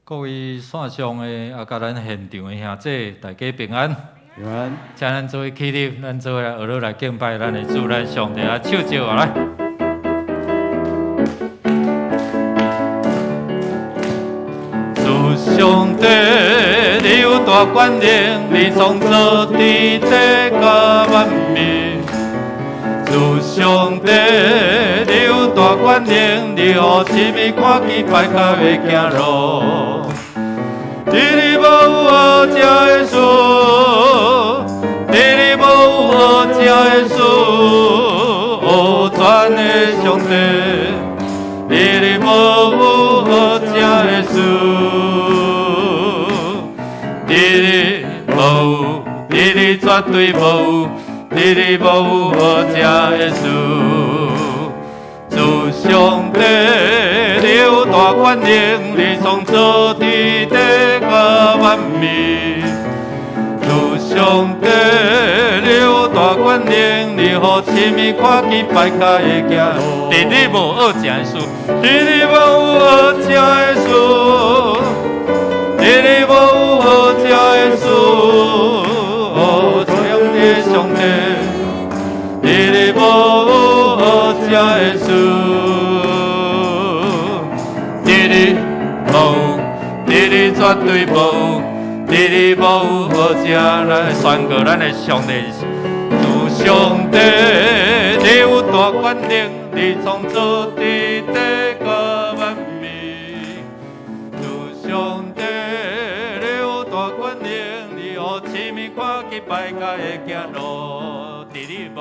各位线上的甲咱现场的兄弟，大家平安。平安。请咱做起立，咱做来学来敬拜咱的主，咱上帝啊，手招下来。主上帝，你有大权能，你创造地底甲万民。主上帝，你有大权能，你予生命看见歹脚会行路。你无有好食的事，你无有好食的事，哦，全的上帝，你无有好食的事，你无有，你绝对无有，你无有好食的事。主上帝，你有大权能，你创造地底甲万民。主上帝，你有大权能，你予生命看见歹脚会行路。你无好食的事，你无有好食的事，你无有好食的事，哦，上帝上帝，你无有好食的事。你绝对无，你无好食，咱宣告咱的上帝，主上帝，你有大权能，你创造地底甲万民。主上帝，你有大权能，你予生命看见歹脚会行路。你无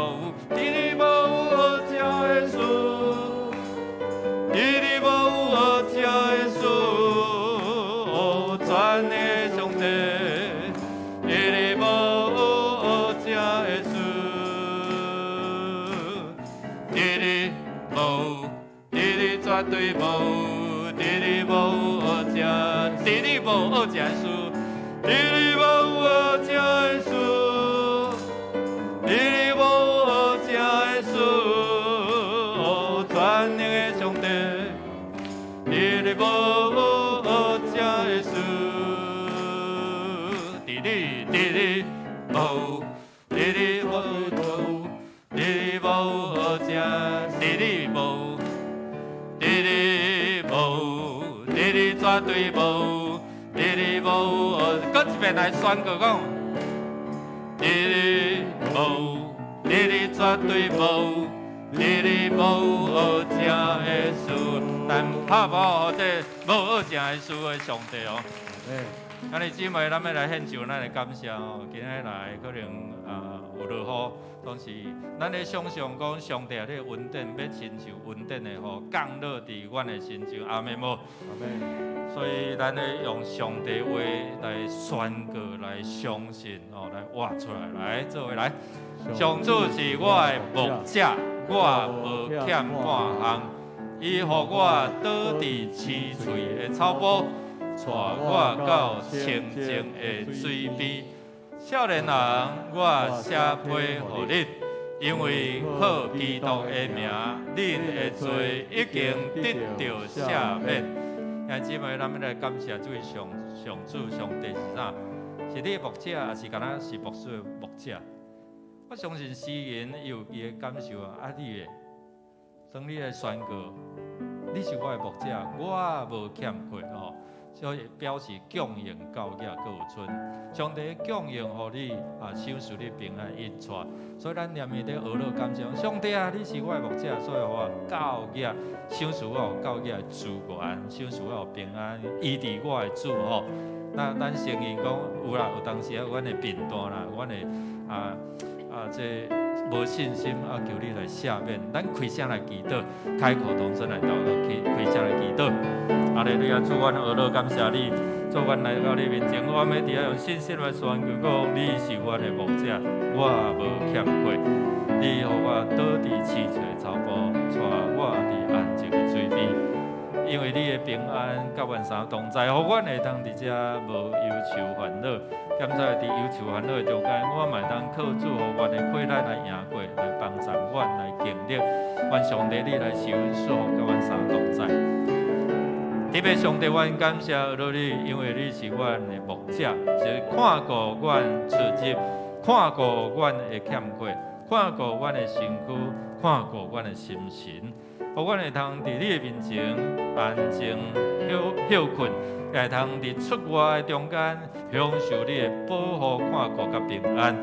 好食的事，你无好食的事。全的上帝，你无好食的事，你无，你绝对无，你无好食，你无好食的事，你无好食的事，你无好食的事，哦，全能的上帝，你无好食的事。你无，你无无，你无好食，你无，你无，你绝对无，你无好。搁一遍来宣告讲，你无，你绝对无，你无好食的事，但拍无这无好食的事的上帝哦。咱的姊妹，咱要来献上咱的感谢哦。今日来可能有落雨，但是咱咧想象讲上帝咧稳定，要亲像稳定的雨降落伫阮的身上，阿门无？阿门。所以咱咧用上帝话来宣告，来相信哦，来活出来，来做伙来。上主是我的牧者，我无欠半项，伊予我倒伫青翠的草坡。带我到清净的水边，少年人，我写批予你，因为靠基督的名，恁的罪已经得到赦免。兄姊妹，咱们来感谢这位上主、上帝是啥？是你的牧者，还是敢若是牧师的牧者？我相信诗人有伊的感受啊，你的，当你来宣告，你是我的牧者，我无欠亏哦。所以表示供应到野各有春，上帝供应予你享受你平安因带。所以咱念伊咧俄勒感谢，上帝啊，你是我的牧者，所以我到野享受我到野自源，享受我平安，医治我的主吼。那咱承认讲有啦，有当时阮的病单啦，阮的这无信心求你来赦免。咱开声来祈祷，开口同声来祷告，开声来祈祷。阿利路亚，主，阮俄勒感谢你，做阮来到你面前，我要伫用信心来宣告讲，你是阮的牧者，我无欠亏。你予我倒伫青翠草坡，带我伫安静的水边，因为你的平安甲万三同在，予阮会当伫遮无忧愁烦恼。兼在伫忧愁烦恼的中间，我嘛当靠主予阮的困难来赢过，来帮助阮来经历。愿上帝你来收束，甲阮三同在。特别上帝，阮感谢落你，因为你是阮的牧者，是看顾阮出入，看顾阮的欠缺，看顾阮的身躯，看顾阮的心神，互阮会通伫你的面前安静休困，也会通伫出外的中间享受你的保护、看顾甲平安。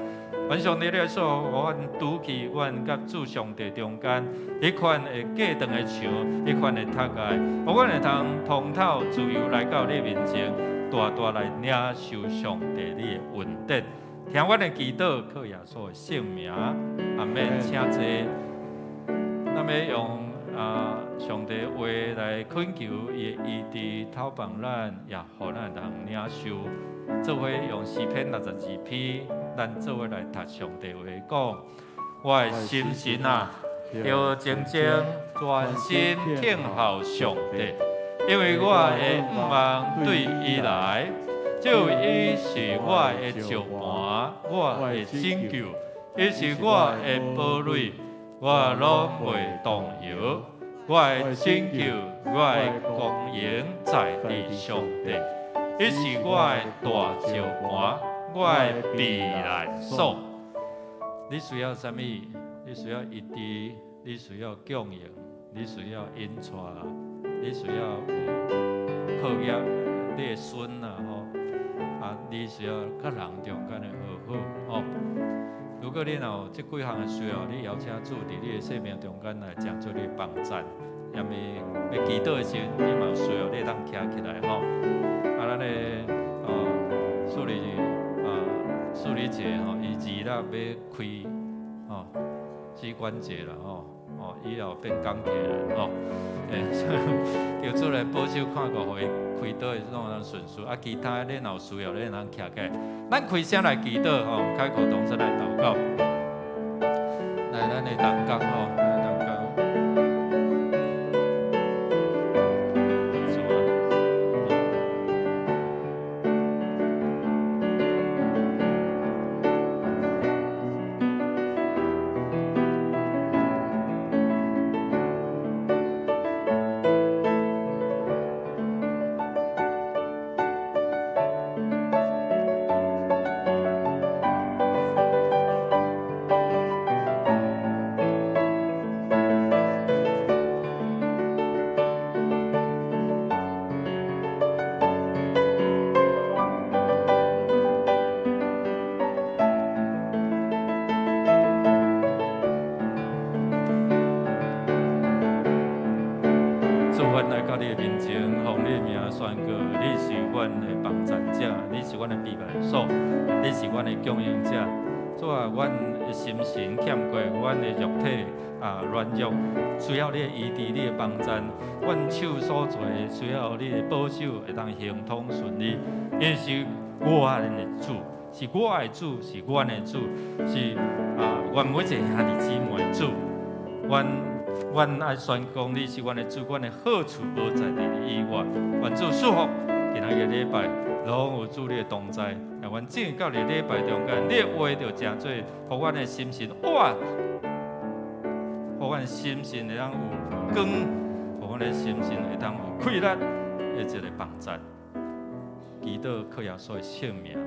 阮上帝，你所互阮拄起阮甲主上帝中间，迄款会过长的墙，迄款的塔盖，互阮会通通透自由来到你面前，大大来领受上帝你的恩典。听阮的祈祷，靠耶稣的圣名，阿免请坐。咱要用上帝话来恳求伊的医治透放咱，也互咱通领受。做伙用诗篇62篇，咱做伙来读上帝话讲：我的心神啊，要静静专心听候上帝，因为我的盼望对伊来，就伊是我的石盘，我的拯救，伊是我的堡垒，我拢袂动摇。我的拯救，我的光荣在地上帝。伊是我的大石盘，我的避难所。你需要什么？你需要医治，你需要供应，你需要引带，你需要有课业，你的孙啊你需要甲人中间的和好如果你有这几项的需要，你邀请主伫你的生命中间来讲出你的帮赞，也咪要祈祷的时候，你嘛有需要，你当徛起来咱的数理节伊2月要开膝关节啦以后变钢铁人叫主来保守看顾，互伊开刀的拢能顺遂。其他你若有需要，你能徛起来。咱开声来祈祷开口同声来祷告。来，咱的同工供应者，主啊，阮的心神欠缺，阮的肉体软弱，需要你的医治，你的帮赞。阮手所做的需要你的保守，会当行通顺利。因是我的主，是我的主，是阮的主，是阮每一个兄弟姊妹的主。阮爱宣讲你是阮的主，阮的好处无在你以外。愿主祝福今仔日礼拜，拢有主你的同在。阮正到伫礼拜中间，你的话就真多，互阮的心神活，互阮的心神会当有光，互阮的心神会当有快乐的一个帮助。祈祷靠耶稣的圣名，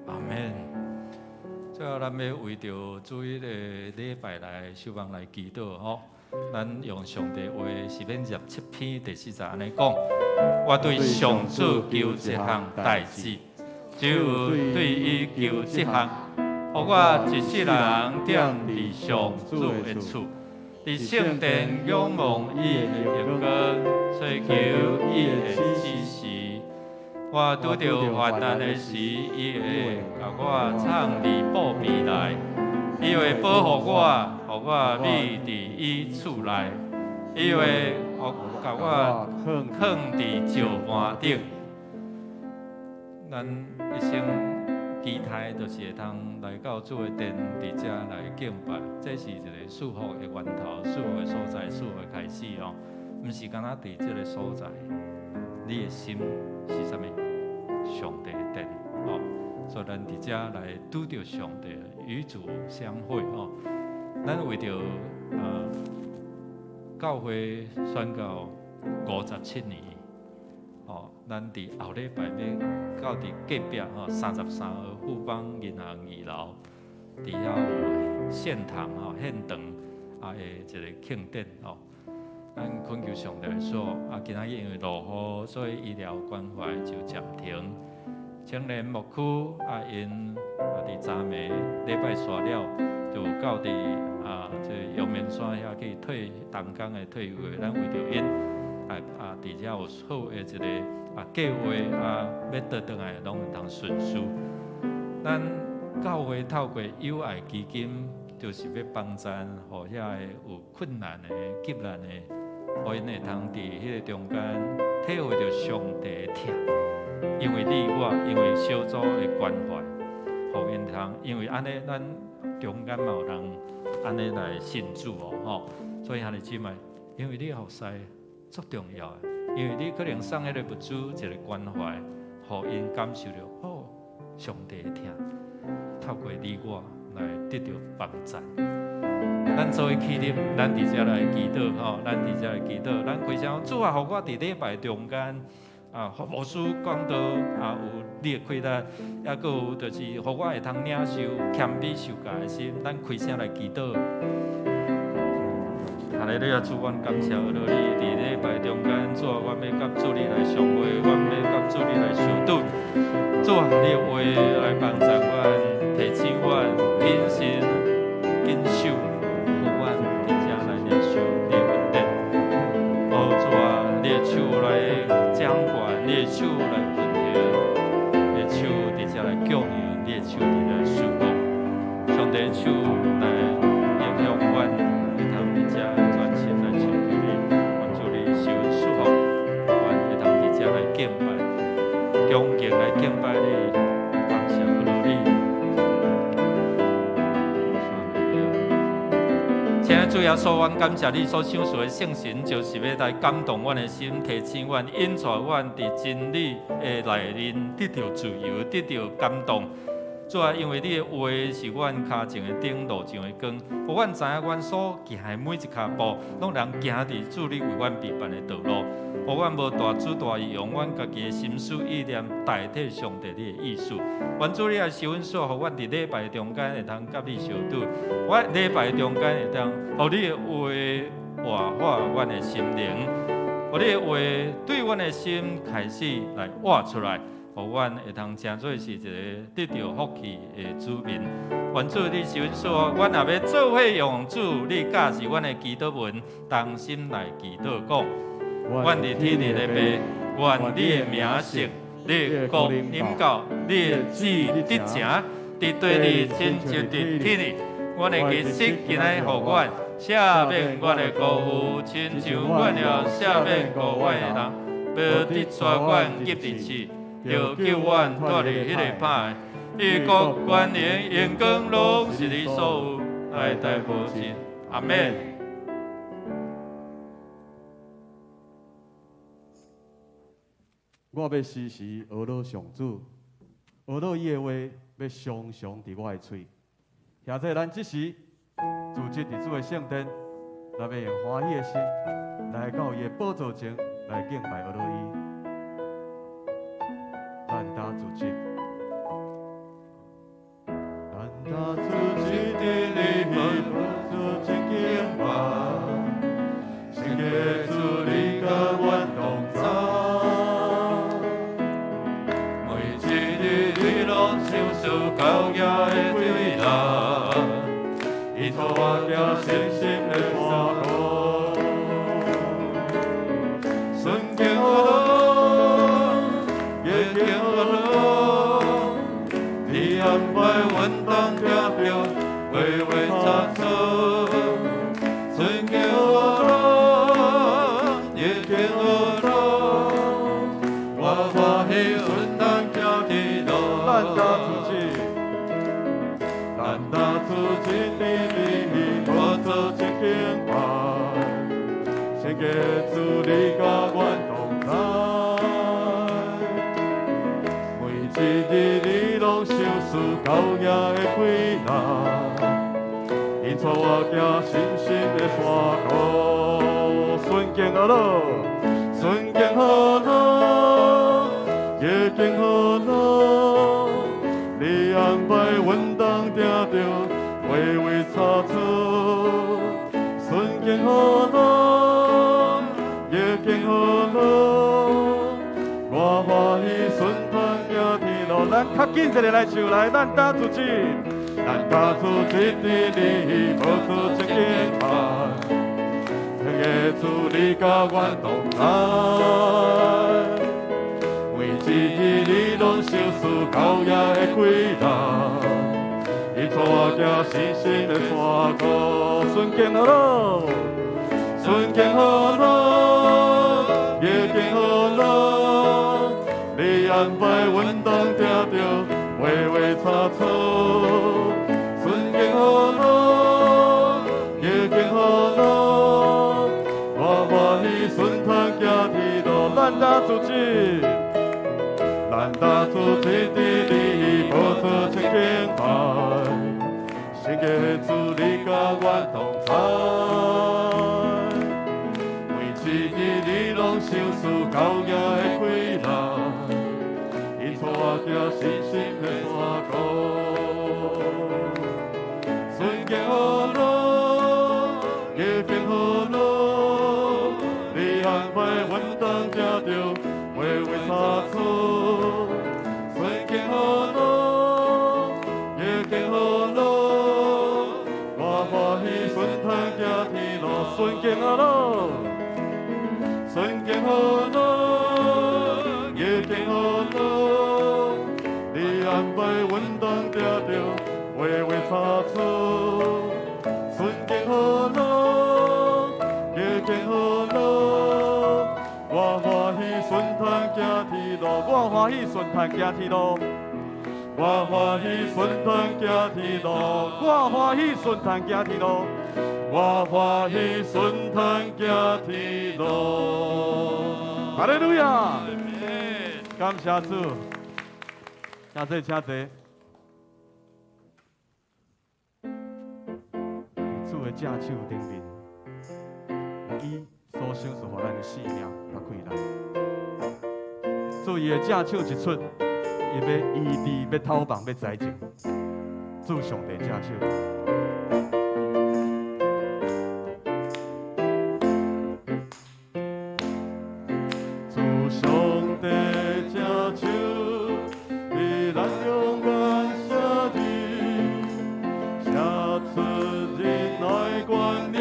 阿门。最后，咱要为着主的礼拜来守望来祈祷咱用上帝话诗篇27篇第4节安尼讲：我对上主求一项代志。只有对伊求这项，互我一世人踮伫上主的厝，伫圣殿仰望伊的荣光，追求伊的指示。我拄着患难的时，伊会甲我藏伫宝贝内，伊会保护我，互我秘伫伊厝内，伊会甲我放伫石盘顶。咱一生期待就是会通来到主的殿，伫遮来敬拜，这是一个祝福的源头、祝福的所在、祝福的开始毋是干那伫这个所在，你的心是啥物？上帝的殿所以咱伫遮来拄着上帝，与主相会咱为着教会宣告57年，咱伫后礼拜要到伫隔壁33号富邦银行2楼，伫遐有献堂献堂的一个庆典咱恳求上帝说今仔日因为落雨，所以医疗关怀就暂停。青年牧区因伫昨暝礼拜煞了，就到伫这阳明山遐去退动工的退休的，咱为着因伫遮有好的一个计划要倒转来，拢会通顺遂。咱教会透过友爱基金，就是要帮助互遐个有困难的、急难的，互因会通伫迄个中间体会到上帝的疼，因为你我，因为小组的关怀，互因通，因为安尼咱中间嘛有人安尼来信主所以兄弟姊妹，因为你服侍足重要的，因为你可能送迄个物资一个关怀，互因感受到上帝的疼，透过你我来得到帮助。咱作为起点，咱伫遮来祈祷咱伫遮来祈祷，咱开声主啊，互我伫礼拜中间牧师讲道有你的开达，抑阁有就是互我会通领受谦卑受教的心，咱开声来祈祷。哈利路亚，主，阮感谢你伫礼拜中间，主啊，阮要甲主你来相会，阮要甲主你来相对。主啊，你的话来帮助阮，提醒阮谨慎谨守，互阮伫遮来领受你的恩典。主啊，你的手来掌管，你的手来分享，你的手伫遮来供应，你的手伫来施工，上帝的手来影响阮，会通伫遮专心来寻求你，愿主你受恩赐福，阮会通伫遮来敬拜，恭敬来敬拜你，感谢你。亲爱的主耶稣，阮感谢你所享受的圣神，就是要来感动阮的心，提醒阮、引带阮伫真理的内面得到自由，得到感动。主啊，因为你的话是阮脚前的灯，路上的光，互阮知影阮所行的每一脚步，拢能行伫主你为阮备办的道路。互阮无大主大意，用阮家己的心思意念代替上帝你的意思。愿主你也受恩赐，互阮伫礼拜中间会通甲你相对。我礼拜中间会通，互你的话活化阮的心灵，互你的话对阮的心开始来活出来。互阮会通真做是一个得到福气的子民。愿主你受恩赐，阮也要做伙用主你教示阮的祈祷文，同心来祈祷讲。愿伫天地的爸，愿你的名圣，你的国临到，你的旨意得成，伫地里亲像伫天里。阮的其实今仔互阮赦免阮的过负，亲像阮了赦免过我的人，无得带阮入地狱，就救阮脱离迄个歹。伊国权能荣光拢是你所有，爱戴无尽。阿门。我要时时学习上主，学习伊的话，要常常伫我的嘴。现在咱即时组织伫主的圣殿，咱要用欢喜的心来到伊的宝座前来敬拜学习伊。咱搭组织，咱搭组织伫你面组织敬拜，圣洁主你甲阮同在。高雅的对答，依托我家信心的花朵，顺境我路，逆境我路，你安排阮当行着，微微插手，顺境我路，逆境我路，我欢喜阮当行的路。咱搭组织伫你我做一敬拜，圣洁主你甲阮同在，每一日你拢受事高雅的归纳，引带我行信心的山路，顺境而路，顺境而路。好路，你安排阮当定着微微差错，顺境好路，逆境好路，我欢喜顺风行天路。咱较紧一个来唱来，咱打出去，咱打出一滴你，无出一件怕。耶稣，你甲阮同在，每一日你拢守护狗野的归人，伊带我行信心的山谷，顺境好路，顺境好路，逆境好路，你安排阮当定着微微差错，顺境好路，逆境好路。顺通行天路，咱打出去，咱打出一滴你，无出一境海。圣耶稣，你甲阮同在，每一日你拢守护狗野的归人，因带我行信心的山谷，顺境好路，逆境好路。安排阮当定着微微差错，顺境好路，逆境好路，我欢喜顺通行天路，顺境好路，顺境好路，逆境好路，你安排阮当定着微微差错，顺境好路，逆境好路。我欢喜顺通行天路，我欢喜顺通行天路，我欢喜顺通行天路，我欢喜顺通行天路，我欢喜顺通行天路。哈利路亚！感谢主，请坐，请坐。主的正手顶面，伊所享受予咱的性命。主伊的正手一出，伊要医治、要讨棒、要灾症。主上帝正手。主上帝正手，伊咱中间写字，写出仁爱观念。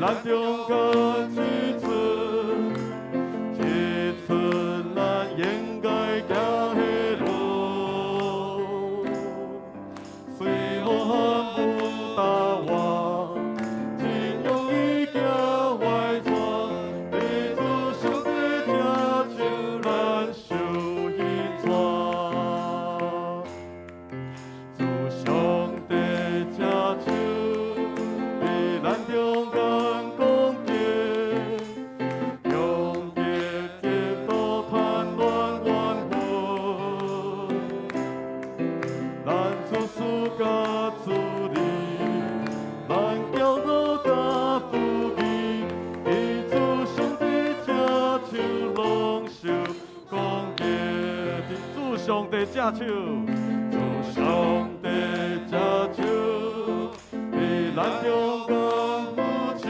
咱中间一寸，一寸咱应该行的路，虽然不大弯，真容易行歪转。你主上帝正手，咱受伊带。主上帝正手，伫咱中间。上帝正手，主上帝正手，伫咱中间扶持，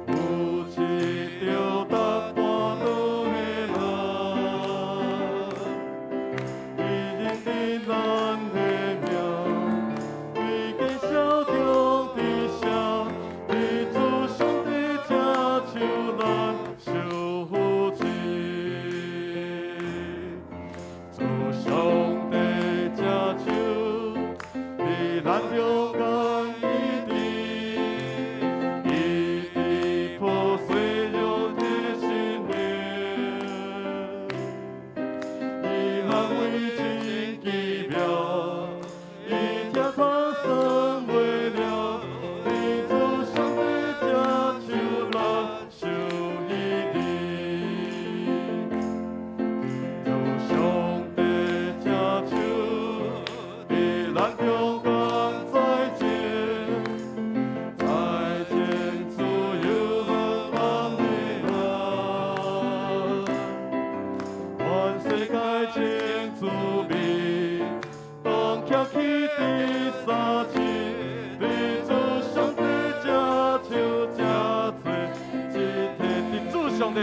扶持着踏半路的人，伊认定咱的命，为见笑中的笑，伫主上帝正手，咱受扶持。So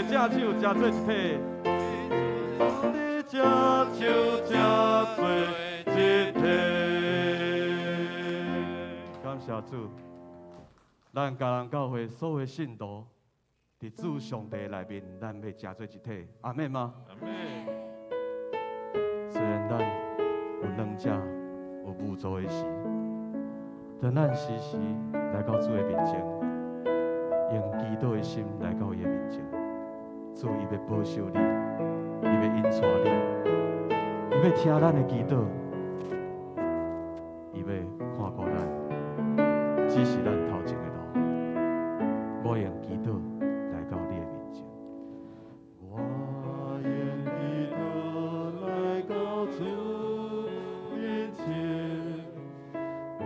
者正手加做一体。正手正做一体。感谢主，咱家人教会所有信徒，伫主上帝内面，咱要正做一体。阿妹吗？阿妹。虽然咱有软者，有无助的时，但咱时时来到主的面前，用祈祷的心来到伊的面前。主伊要保守你，伊要引带你，伊要听咱的祈祷，伊要看顾咱，指示咱头前的路。我用祈祷来到你的面前。我用祈祷来到主面前，我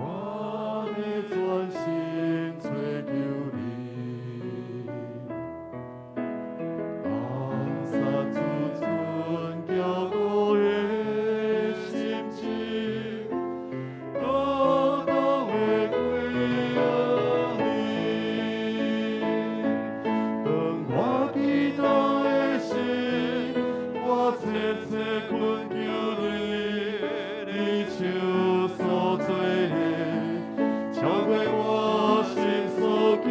要专心追求你。放下自尊骄傲的心情，多多的归向你。当我祈祷的时，我切切恳求你，你手所做的，超过我心所求。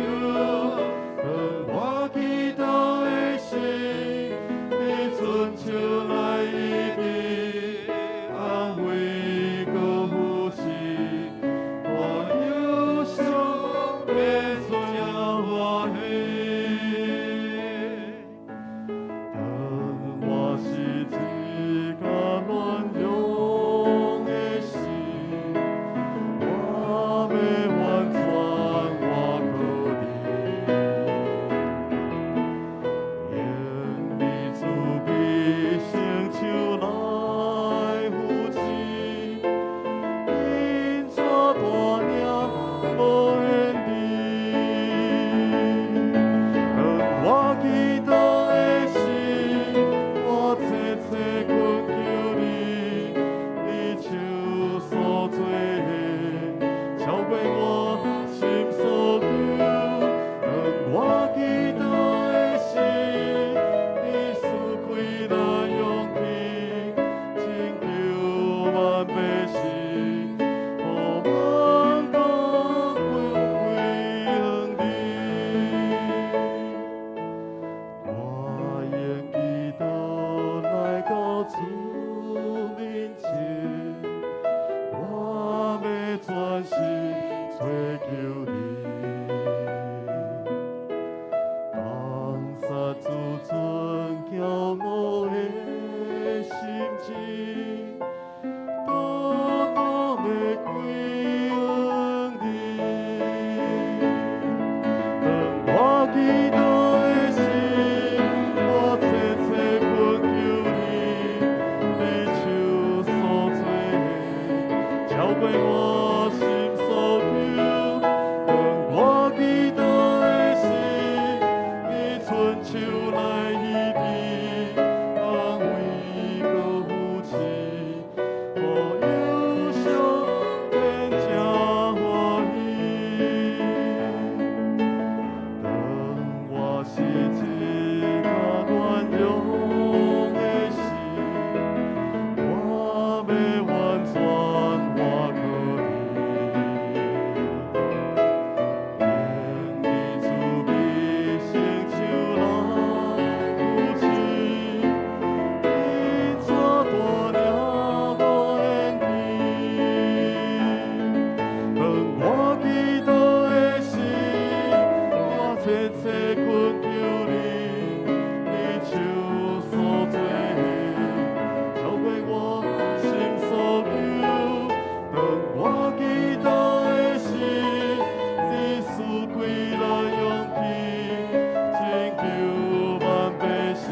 当我祈祷的时，你伸手来一笔，安慰和扶持，我忧伤变作欢喜。当我是一个软弱的心，我要完全我靠你。愿你慈悲伸手来扶持，因这大领无缘地。当我祈祷的时，我切切恳求你，你手所做的，超过我心所求。当我祈祷的时，你赐开那勇气，拯救万百姓，我万国归向你。我用祈祷来到主面前，我要专心追求你。放下自尊骄傲的心情，多多的归向你。当我祈祷的时，我切切恳求你，你手所做的，超过我心所求。当我祈祷的时，你伸手来一笔，安慰和扶持，我忧伤变成欢喜。当我是一个软弱的心，我要完全我靠你。愿你慈悲伸手来扶持，因这大领无缘地。当我祈祷的时，我切切恳求你，你手所做的，超过我心所求。当我祈祷的时，你赐开那勇气，拯救万百姓，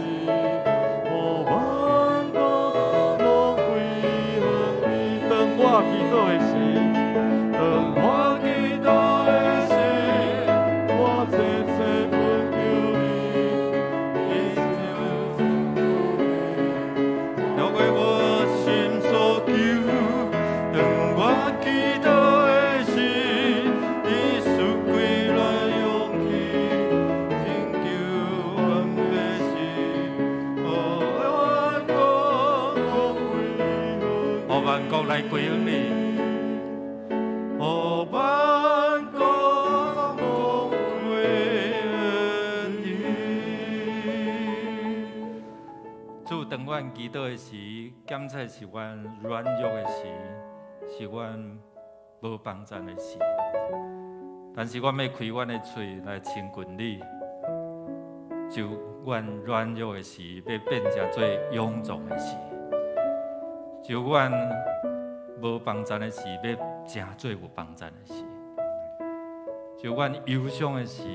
我万国拢归向你。当我祈祷的时，当我祈祷的时，我切切恳求来归于你。万国拢归于你。主，当阮祈祷的时，检测是阮软弱的时，是阮无帮助的时。但是阮要开阮的嘴来亲近你，就阮软弱的时，要变成做勇壮的时；就阮无帮助的时，要成做有帮助的时；就阮忧伤的时，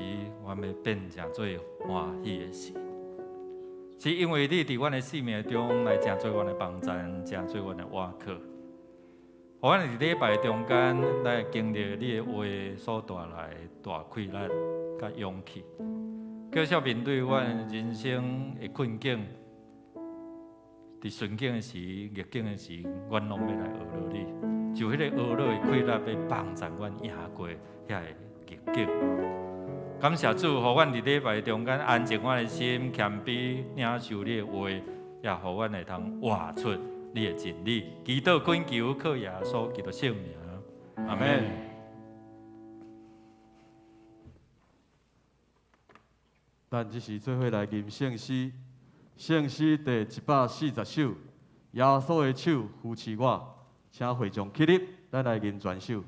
阮要变成做欢喜的时。是因为你伫阮的生命中来成做阮的帮助，成做阮的倚靠。互阮伫礼拜中间来经历你的话所带来的大快乐甲勇气，继续面对阮人生的困境。伫顺境的时、逆境的时，阮拢要来学乐你，就迄个学乐的快乐，要帮助阮赢过遐个逆境。感谢主，互阮伫礼拜中间安静阮的心，谦卑领受你的话，也互阮会通活出你的真理。祈祷恳求靠耶稣基督圣名，阿门。咱即时做伙来吟圣诗，圣诗第140首，耶稣的手扶持我，请会众起立，咱来吟全首。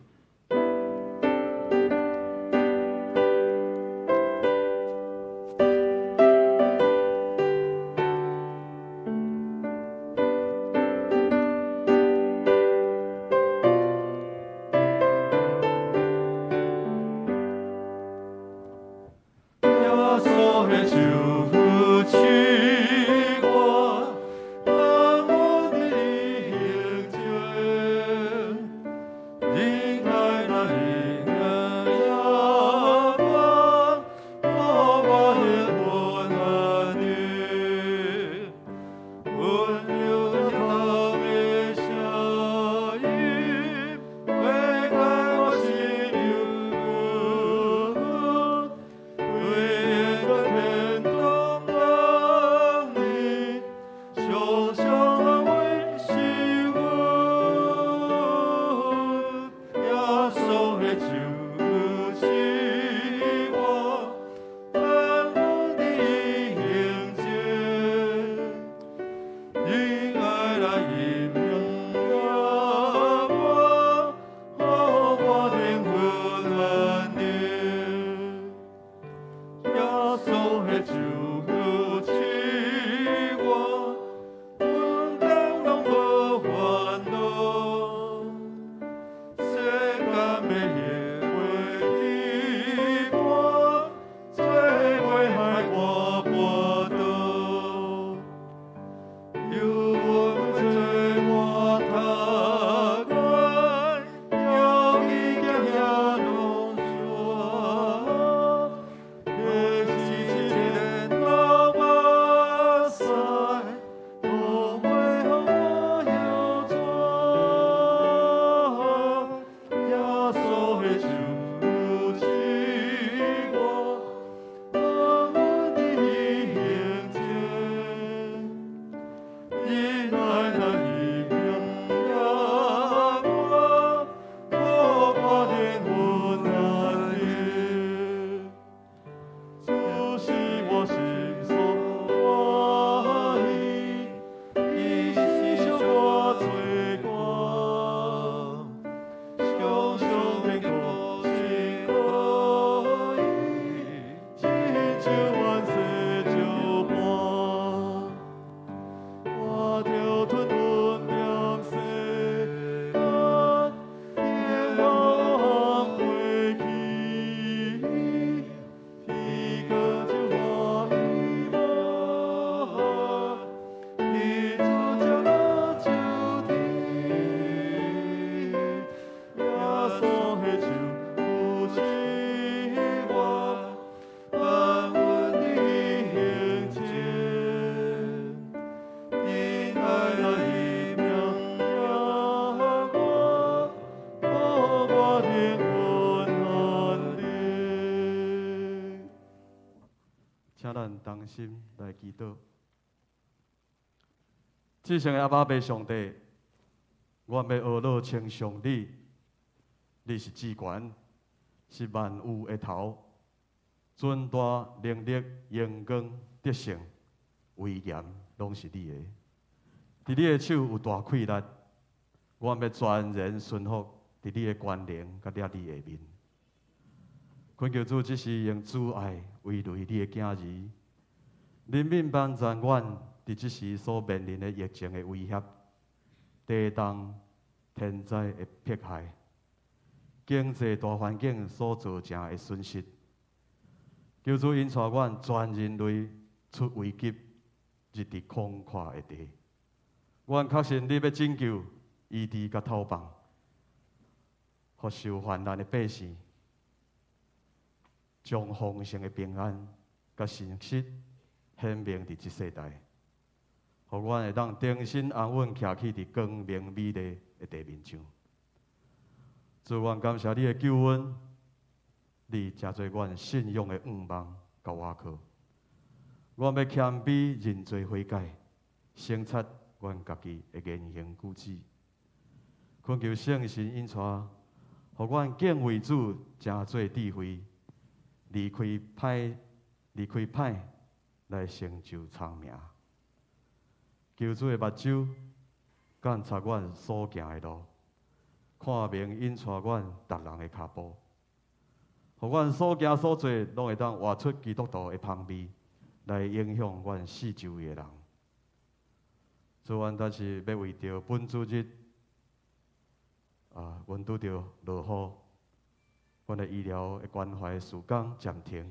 同心来祈祷。至圣的阿爸爸上帝，我要学乐称上帝，你是至权，是万有的头，尊大能力、荣光、德性、威严，拢是你的。伫你的手有大气力，我要全然顺服伫你的权能甲掠你下面。恳求主，即时用主爱慰累你的囝儿，人民万全愿伫即时所面临的疫情的威胁、地动、天灾的迫害、经济大环境所造成的损失，求主引带阮全人类出危急，入伫空旷的地。阮确信你要拯救、医治甲透放，互受患难的百姓，将丰盛的平安甲信息显明伫即世代，互阮会当定心安稳徛起伫光明美丽的地面上。主，阮感谢你的救恩，你真做阮信仰的仰望甲倚靠。阮要谦卑认罪悔改，省察阮家己的言行举止，恳求圣神引带，互阮敬畏主，真做智慧，离开歹来成就聪明。求主的目睭监察阮所行的路，看明引带阮逐人的脚步，互阮所行所做拢会当活出基督徒的香味，来影响阮四周围的人。主，阮但是要为着本主日阮拄着落雨，阮的医疗的关怀事工暂停。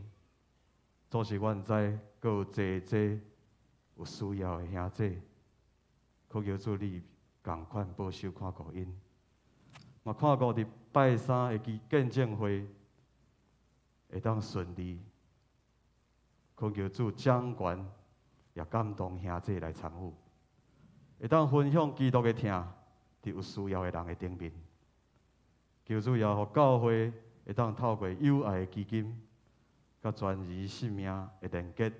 总是阮知，阁有济有需要的兄弟，恳求主你共款保守看顾因，嘛看顾伫拜三的见证会会当顺利。恳求主掌权，也感动兄弟来参与，会当分享基督的疼，伫有需要的人的顶面。求主也互教会会当透过友爱的基金，甲全人性命的连结，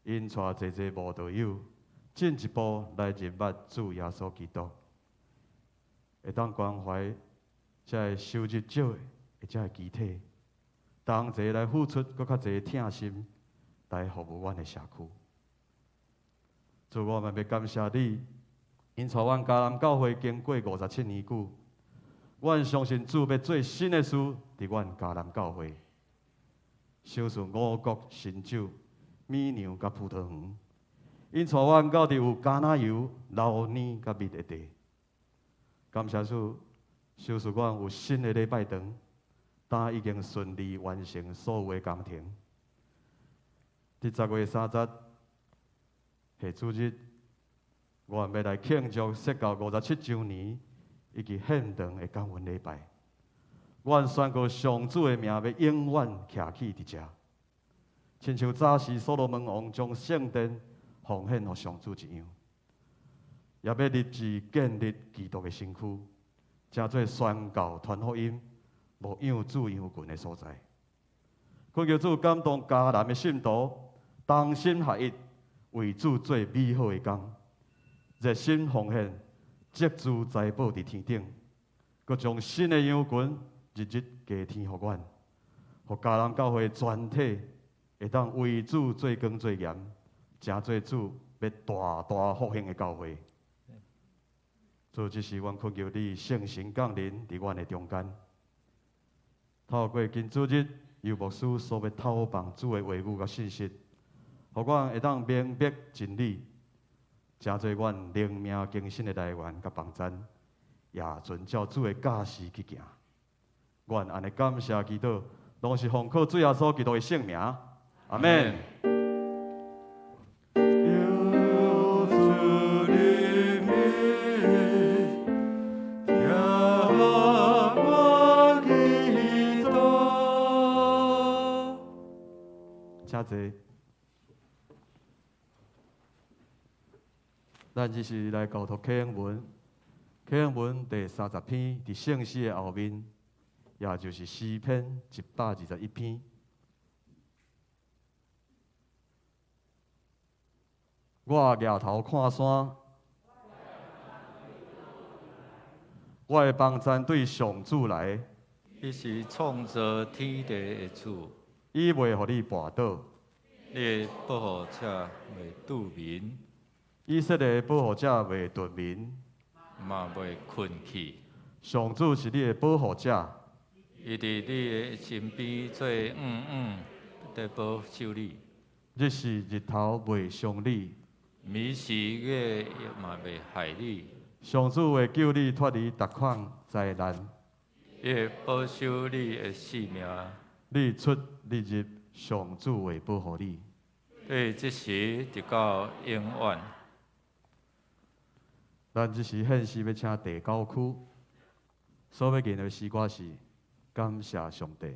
引带济无道友进一步来认捌主耶稣基督，会当关怀这收入少的这个肢体，同齐来付出搁较济疼心，来服务阮的社区。主，我们要感谢你，因带阮迦南教会经过57年久，阮相信主要做新的事伫阮迦南教会，赏赐五谷、新酒、米粮甲葡萄园，因带阮到伫有橄榄油、老年甲蜜的地。感谢主，赏赐阮有新的礼拜堂，但已经顺利完成所有的工程。伫10月30日，下主日，我们要来庆祝设教57周年以及献堂的感恩礼拜。阮宣告上主的名要永远徛起伫遮，亲像早时所罗门王将圣殿奉献予上主一样，也要立志建立基督的身躯，真做宣告传福音、无养主养群的所在。恳求主感动迦南的信徒，同心合一，为主做美好的工，热心奉献，积资财宝伫天顶，佮将新的羊群日日加添予阮，互迦南教会全体会当为主做光做盐，真做主要大大复兴的教会。主，即时阮恳求你圣神降临伫阮的中间，透过今主日由牧师所要透放主的话语甲信息，互阮会当明白真理，真做阮灵命更新的来源甲帮衬，也遵照主的教示去行。阮安尼感谢祈祷，拢是奉靠主耶稣基督的圣名，阿门。请坐。咱即是来教读启应文，启应文第30篇，伫圣诗的后面，也就是诗篇121篇。我举头看山，我的帮赞对上主来，伊是创造天地的主，伊袂互你绊倒，你的保护者袂拄眠，以色列的保护者袂遁眠。嘛袂困去。上主是你的保护者，伊伫你的身边做在保守你，日是日头袂伤你。暝时月嘛袂害你。上主会救你脱离逐款灾难，伊会保守你的性命。你出你入，上主会保护你。对，即时直到永远。咱即时献诗要请第9区，所要念的诗歌是感谢上帝。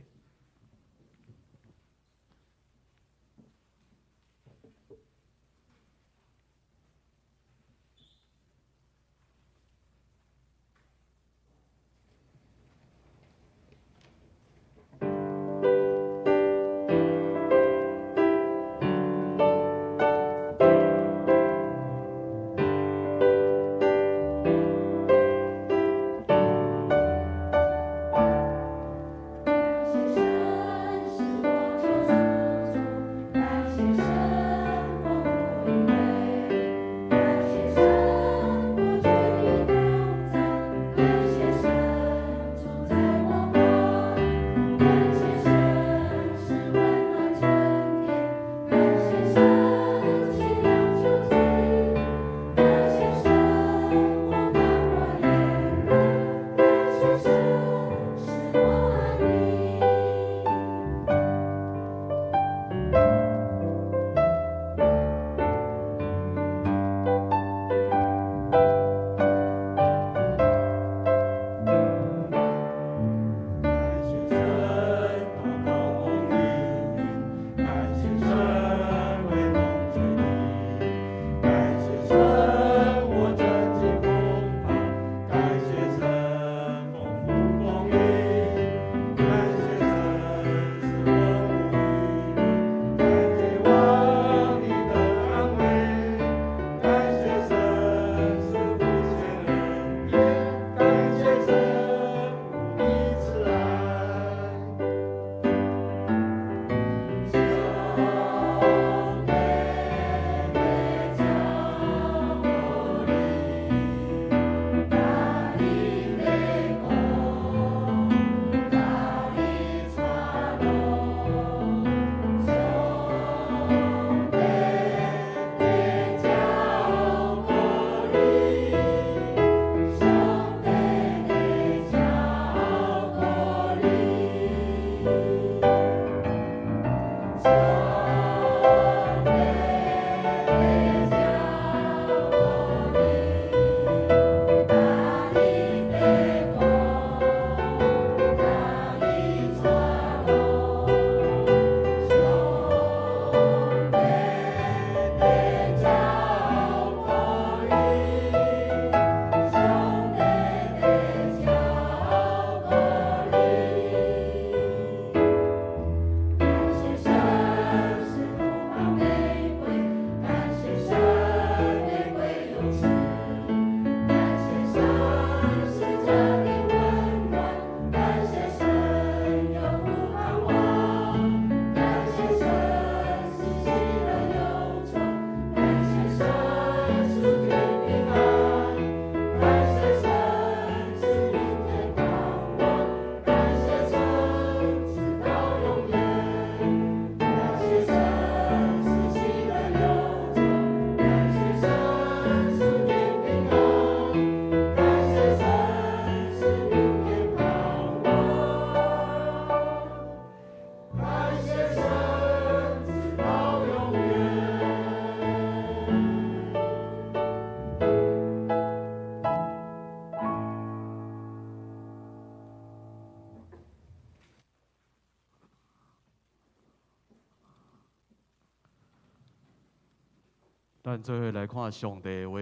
咱做伙来看上帝的话，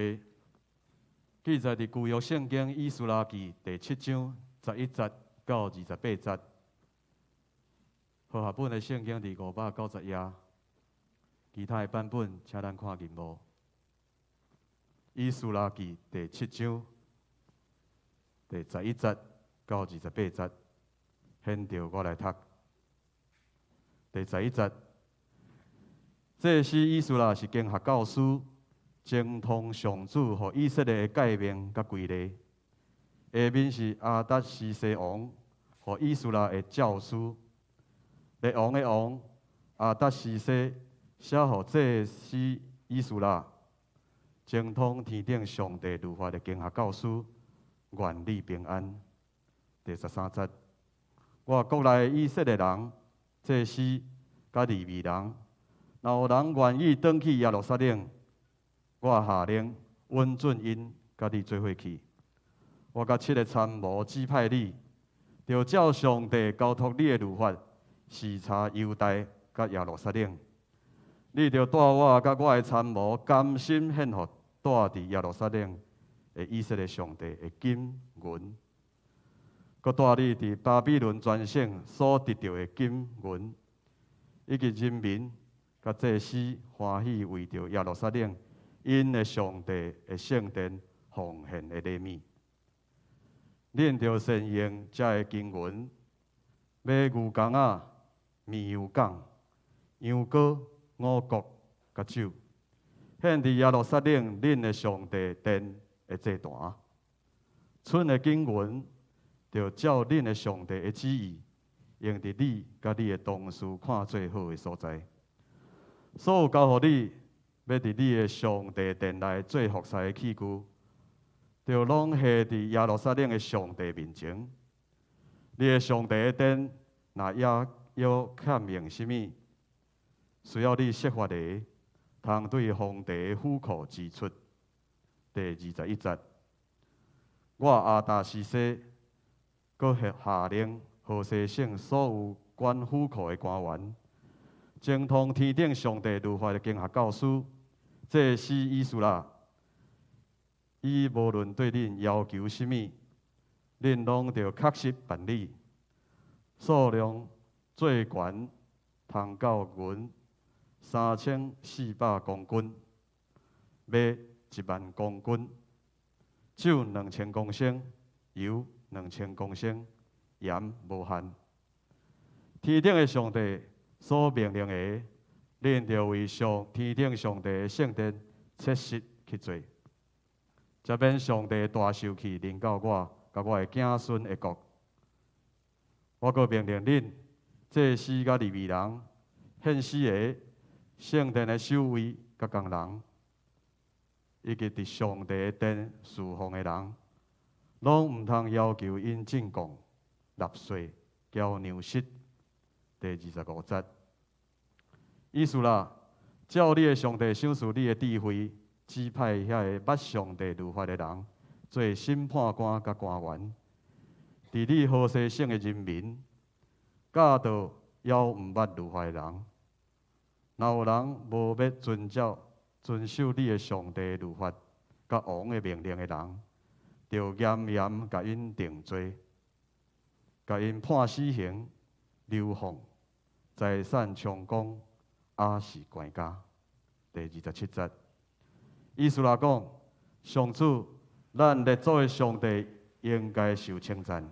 记载伫旧约圣经以斯拉记第7章11节到28节。和合本的圣经伫590页，其他的版本请咱看银幕。以斯拉记第7章第第11节到28节，现着我来读。第11节，这是以斯拉是经学教师，精通上主和以色列的诫命甲规例。下面是阿达西西王和以斯拉的教书。列王的王阿达西西写予这是以斯拉，精通天顶上帝律法的经学教师，愿你平安。第13节，我国内以色列人。这是甲利未人，若有人愿意转去耶路撒冷，我下令允准因甲你做伙去。我甲7个参谋指派你，就照上帝交托你的律法，视察犹大甲耶路撒冷。你就带我甲我的参谋甘心献予住伫耶路撒冷的以色列上帝的金银。佮带你伫巴比伦全省所得到的金银，以及人民甲祭司欢喜为着耶路撒冷因的上帝的圣殿奉献的礼物。恁着善用这的金银，买牛公仔、面油秓、羊羔、五穀甲酒，献伫耶路撒冷恁的上帝殿的祭坛。剩的金银，就照恁的上帝的旨意，用伫你甲你的同事看最好的所在。所有交予你，要伫你的上帝殿内做服侍的器具，就拢下伫耶路撒冷的上帝面前。你的上帝的殿，若要欠用什么，需要你设法的，通对皇帝的府库支出。第21节，我阿达西西。佮下令，何西省所有管府库的官员，精通天顶上帝律法的经学教师，这是以斯拉。伊无论对恁要求什么，恁拢着确实办理。数量最悬，通到银3400公斤，马10000公斤，酒2000公升，油2000公升，盐无限。天顶的上帝所命令的，恁着为上天顶上帝的圣殿切实去做。才免上帝的大受气临到我，甲我的子孙的国。我阁命令恁，祭司甲利未人、献司的、圣殿的守卫甲工人，以及伫上帝的殿侍奉的人。拢毋通要求因进贡、纳税、交粮食。第25节，以斯拉，照你的上帝赏赐你的智慧，指派遐个捌上帝律法的人，做审判官甲官员，伫你何西省的人民，教导要毋捌律法的人。若有人无要遵守你的上帝律法甲王的命令的人，就严严甲因定罪，甲因判死刑、流放、财产充公，也是关家。第27节，以斯拉讲：上主，咱列祖的上帝应该受称赞，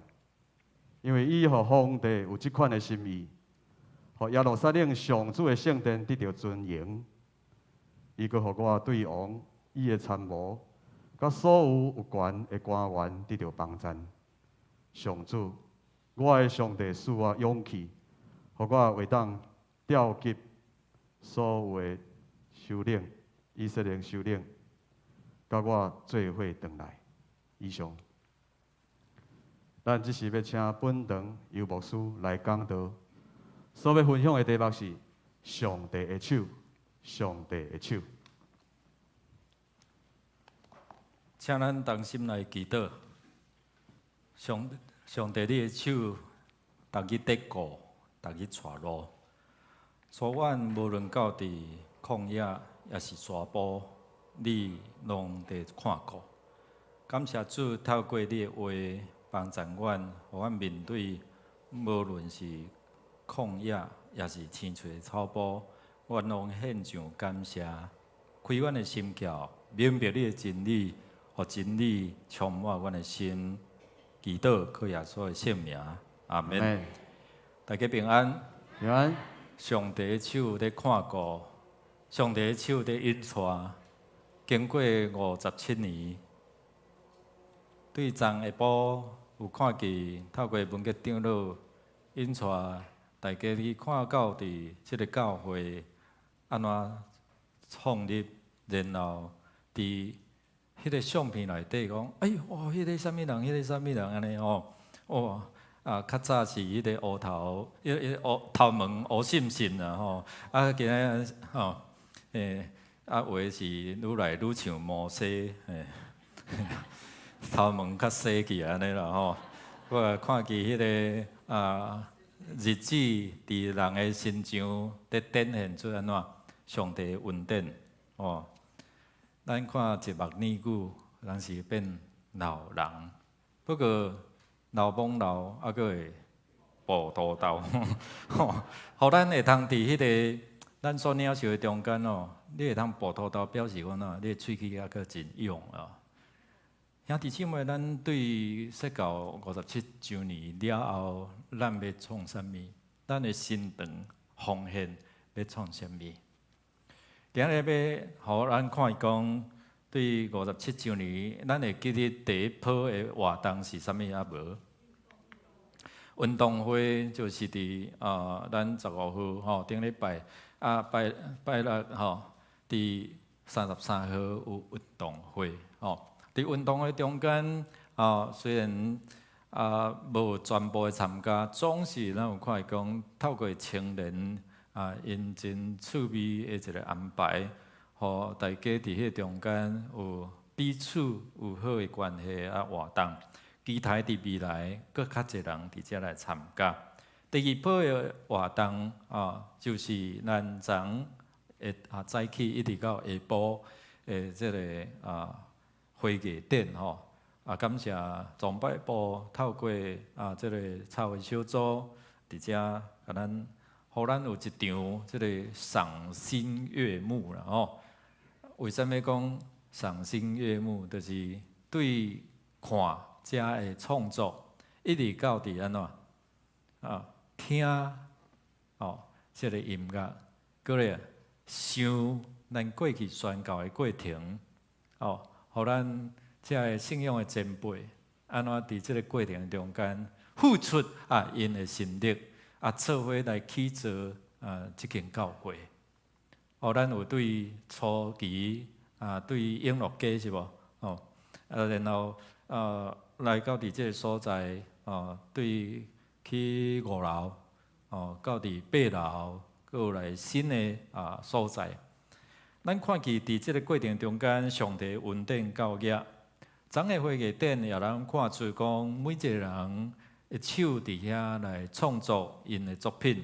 因为伊互皇帝有这款的心意，互耶路撒冷上主的圣殿得到尊荣。伊阁互我对王、伊的参谋。甲所有权的官员得到帮赞。上主，我的上帝赐我勇气，互我会当调集所有的首领、以色列首领，甲我做伙回来。以上，咱即时要请本堂游牧师来讲道，所要分享的题目是上帝的手，上帝的手。请咱同心来祈祷，上帝你的手，逐日得顾，逐日带路，所阮无论到伫旷野也是沙坡，你拢伫看顾。感谢主透过你的话帮助阮，互阮面对无论是旷野也是青翠的草坡，阮拢献上感谢，开阮的心窍，明白你的真理。互真理充满阮的心，祈祷，靠耶稣的圣名，阿门。哎，大家平安。平安。上帝的手在看顾，上帝的手在引带。经过57年，对昨下晡有看见透过文革长老引带大家去看到伫即个教会安怎创立，然后伫迄个相片内底讲，哎呦，哇，迄个啥物人，迄个啥物人安尼哦，哇！啊，较早是迄个乌头，乌头毛乌信信啦吼，啊，今仔吼，啊，话是愈来愈像摩西，头毛较洗去安尼啦吼。我看见迄个日子伫人的身上，伫展现出安怎上帝的恩典哦。咱看一目年久，人是变老人，不过。老懵老，啊，佫会步途道，吼，互咱会通伫迄个咱所领受的中间哦，你会通步途道，表示讲喏，你的喙齿还佫真勇啊。兄弟姊妹，咱对说到57周年了后，咱要创啥物？咱的心肠奉献要创啥物？今日要互咱看讲。对57周年，咱会记得第一波的活动是啥物啊？无运动会就是伫咱15号吼顶礼拜拜六吼，伫33号有运动会吼。伫运动会中间虽然无全部的参加，总是咱有看伊讲透过青年因真趣味的一个安排。互大家伫迄中间有彼此有好的关系活动，期待伫未来搁较侪人伫遮来参加。第二波的活动就是咱昨早起一直到下晡的即个会议典吼。感谢总摆部透过即个策会小组伫遮甲咱，互咱有一场即个赏心悦目啦吼。为什么讲赏心悦目？就是对看遮的创作，一直到伫安怎听即个音乐，过来想咱过去宣教的过程，互咱遮个信仰的前辈，安怎伫即个过程中间付出因的心力，做伙来起造即间教会。咱有对初期对永乐街是无？然后来到伫即个所在对去5楼到伫8楼，佫有来新的所在。咱看见伫即个过程中间，上帝恩典教业，昨个会议典也咱看出讲，每一个人的手伫遐来创作因的作品。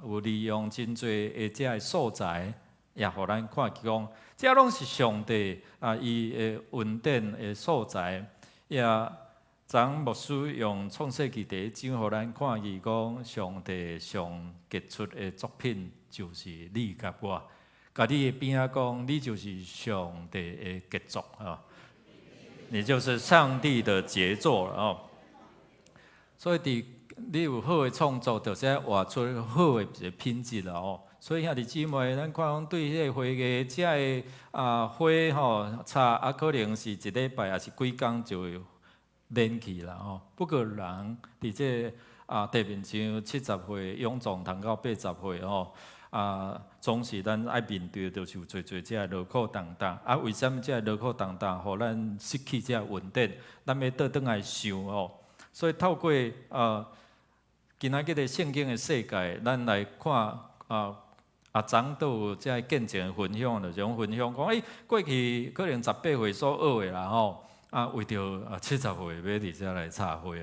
有利用真侪的遮个素材，也互咱看见讲，遮拢是上帝伊的恩典的素材。也昨牧师用创世纪第1章，互咱看见讲，上帝上杰出的作品就是你甲我，甲你的边仔讲，你就是上帝的杰作你就是上帝的杰作了所以你有好的创作，就是活出好的一个品质啦所以兄弟姊妹，咱看讲对迄个会议，遮个花差可能是一礼拜，也是几工就会练去啦不过人伫这地面上70岁勇壮通到80岁总是咱爱面对，就是有侪遮个劳苦重担为什么遮个劳苦重担，互咱失去遮个稳定？咱要倒转来想所以透过今仔日的圣经的世界，咱来看昨都有遮见证分享，就种分享讲，过去可能18岁所学的啦为着70岁要伫遮来插花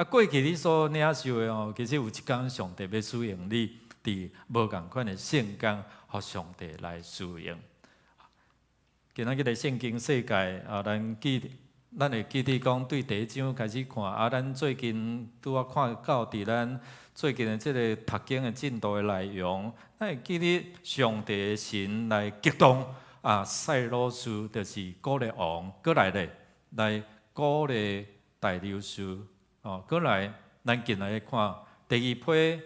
过去你所领受的其实有一天上帝要使用你伫无共款的圣工，互上帝来使用。今仔日的圣经世界咱会记得讲，对第1章开始看咱最近拄看到伫咱最近的即个读经的进度的内容，咱会记得上帝的神来激动塞罗斯，就是鼓励王过来咧，来鼓励大流士。过来，咱进来看第二批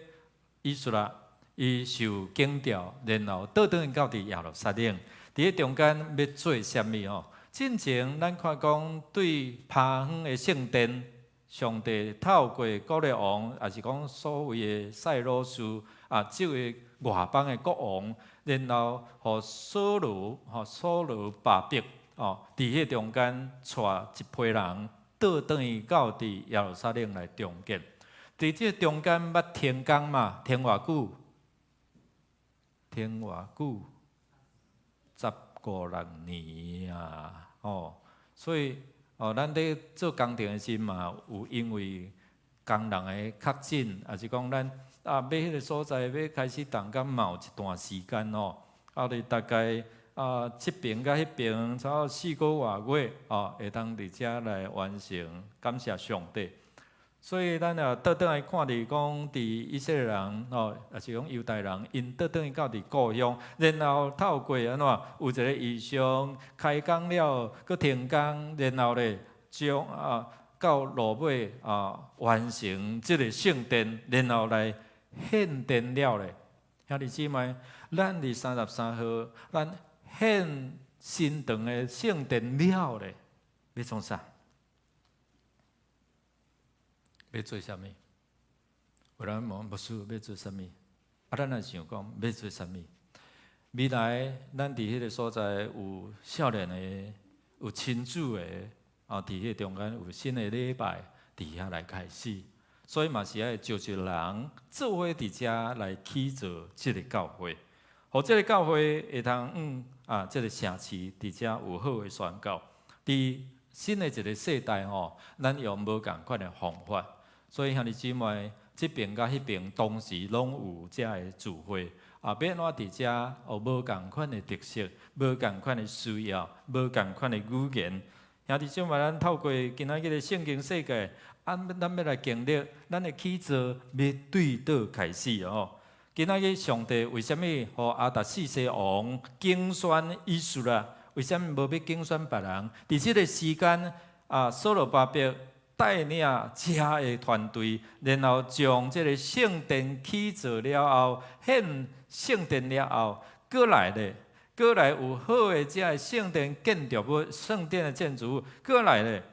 以色列，伊受警调，然后倒转到伫耶路撒冷。伫咧中间要做啥物？进前咱看讲对趴远的圣殿，上帝透过古列王，也是讲所谓的塞罗斯这位外邦的国王，然后互所罗巴伯伫迄中间带一批人倒转去到伫耶路撒冷来重建。伫这中间捌停工嘛？停偌久？15-16年啊！所以咱咧做工程的时嘛，有因为工人的确诊，也是讲咱买迄个所在要开始动工嘛，有一段时间你大概这边甲迄边差不多4个月会当伫遮来完成，感谢上帝。所以咱倒转来看伫讲，伫以色列人也是讲犹太人，因倒转去到伫故乡，然后透过安怎有一个异象，开工了，佮停工，然后咧将到落尾完成即个圣殿，然后来献殿了咧。兄弟姊妹，咱伫33号，咱献新堂的圣殿了咧，要创啥？要做啥物？有人问牧师要做啥物？咱也想讲要做啥物？未来咱伫迄个所在有少年的，有亲子的，伫迄中间有新的礼拜，伫遐来开始。所以嘛是爱召集人做伙伫遮来起造即个教会，互即个教会会通即个城市伫遮有好的宣告。伫新的一个世代咱用无共款的方法。所以兄弟姊妹，这边甲迄边同时拢有遮个聚会，要安怎伫遮有无共款的特色，无共款的需要，无共款的语言。兄弟姊妹，咱透过今仔日的圣经世界，咱要来经历咱的起造要对倒开始今仔日上帝为什么互亚达四世王竞选以色列？为什么无要竞选别人？伫即个时间所罗巴伯带领遮的团队，然后将这个圣殿起造了后，献圣殿了后，过来有好的这个圣殿建筑物、圣殿的建筑物，过来咧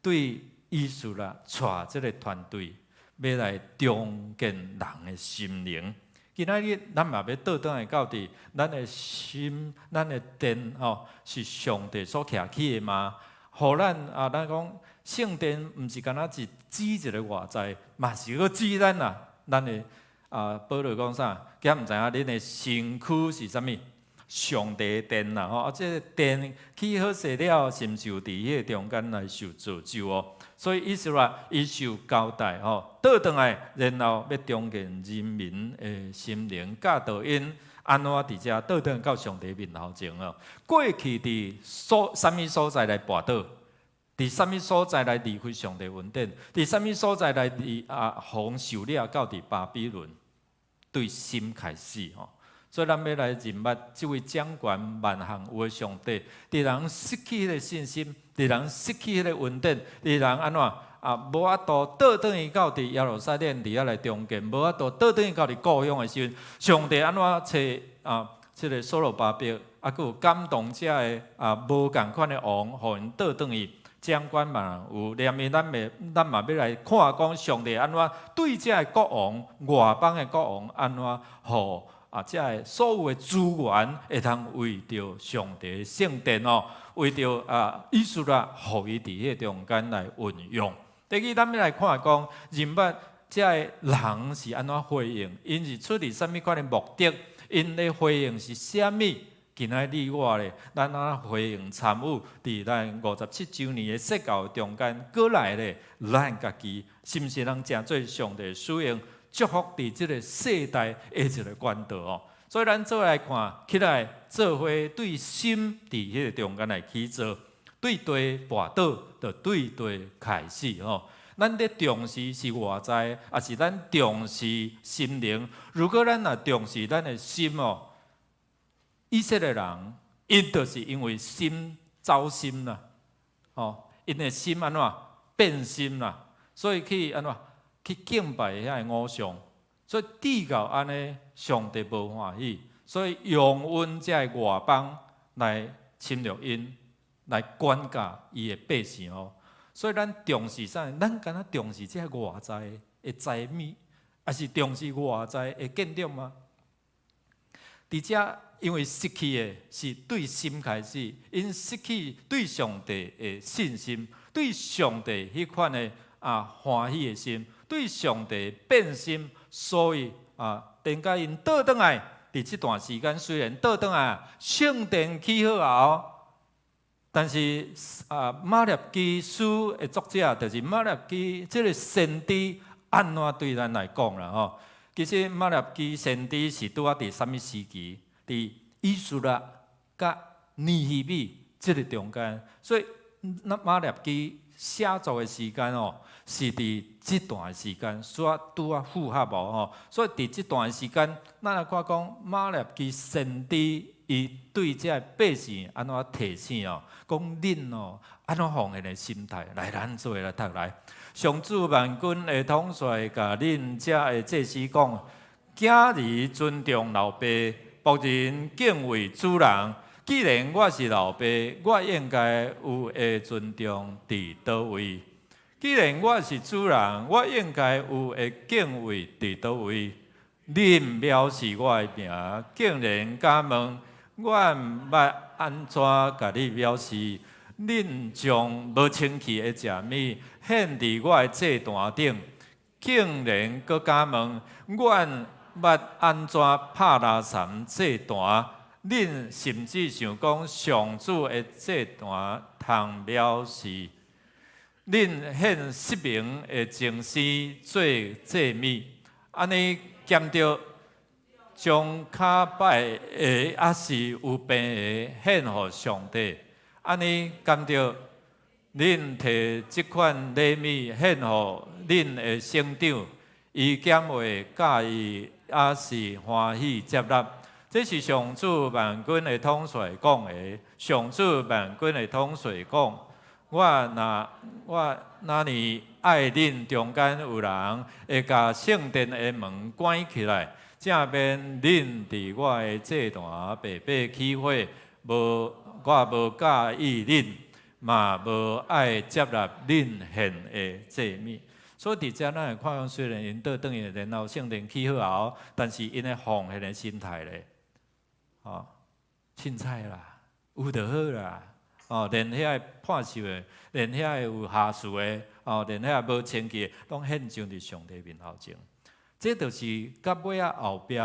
对以色列带这个团队，要来重建人的心灵。今仔日咱嘛要倒转来到伫咱的心、咱的殿是上帝所徛起的嘛？互咱咱讲。圣殿毋是干那是指一个外在，嘛是个指咱的保罗讲啥？惊毋知影恁的身躯是啥物？上帝的殿啦这个殿起好势了，是毋是有伫迄个中间来受造就所以以色列伊受交代倒转来，然后要重建人民的心灵，教导因安怎伫遮倒转到上帝面头前过去伫啥物所在来跋倒？伫啥物所在来离开上帝恩典？伫啥物所在来离防受了到伫巴比伦？对心开始所以咱要来认捌这位掌权万行有的上帝。伫人失去迄个信心，伫人失去迄个恩典，伫人安怎无法度倒转去到伫耶路撒冷伫遐来重建，无法度倒转去到伫故乡的时阵，上帝安怎找这个所罗巴伯，佫有感动者的无共款的王，互因倒转去。将官嘛有念伊，咱嘛要来看讲上帝安怎对这个国王、外邦的国王安怎互这个所有的资源会通为着上帝的圣殿为着以色列，互伊伫迄中间来运用。第二，咱要来看讲认捌这个人是安怎回应，因是出于啥物款的目的，因的回应是啥物？今仔日我咧，咱回应参与伫咱57周年的说教中间，过来咧，咱家己是毋是能真做上帝使用祝福伫即个世代的一个管道所以咱做来看起来，做伙对心伫迄个中间来起造，对地跋倒，就对地开始咱咧重视是外在，还是咱重视心灵？如果咱重视咱的心以色列人，因就是因为心走心啦，因的心安怎变心啦，所以去安怎去敬拜遐个偶像，所以至到安尼，上帝无欢喜，所以用阮遮个外邦来侵略因，来管教伊的百姓哦。所以咱重视啥？咱敢若重视遮个外在的财米，还是重视外在的建筑吗？伫遮，因为失去的是对心开始，因失去对上帝的信心，对上帝迄款的欢喜的心，对上帝变心，所以等甲因倒转来，伫即段时间虽然倒转来，圣殿起好后，但是马列基书的作者，就是马列基即个先知，安怎对咱来讲啦？吼，其实马列基先知是拄伫什么时期？伫以斯拉甲尼希米即个中间，所以马列基写作的时间是伫即段时间，所以拄符合无吼。所以伫即段时间，咱来看讲马列基先知，伊对这百姓安怎提醒讲恁安怎奉献的心态，来咱做来读来。上主万军的统帅甲恁遮的祭司讲：囝儿尊重老爸，仆人敬畏主人。既然我是老爸，我应该有会尊重伫倒位？既然我是主人，我应该有会敬畏伫倒位？恁藐视我的名，竟然敢问，我捌安怎甲你藐视？恁将无清气的食物献伫我的祭坛顶，竟然阁敢问，我捌安怎拍拉sam祭坛？恁甚至想讲上主的祭坛通藐视？恁献失明的精尸做祭物，安尼兼着将骹歹的还是有病的献予上帝？安尼甘着恁摕即款礼物献予恁的省长，伊减会介意，还是欢喜接纳？这是上主万军的统帅讲的。上主万军的统帅讲：我若呢爱恁中间有人会甲圣殿的门关起来，正免恁伫我的祭坛白白起火，我无介意恁，嘛无爱接纳恁献的祭物。所以伫遮咱会看讲，虽然因倒转去，然后圣殿起好后，但是因的奉献的心态咧，凊彩啦，有就好啦。连遐破旧的，连遐有下事的，连遐无清气的，拢献上伫上帝面头前。这就是到尾后壁。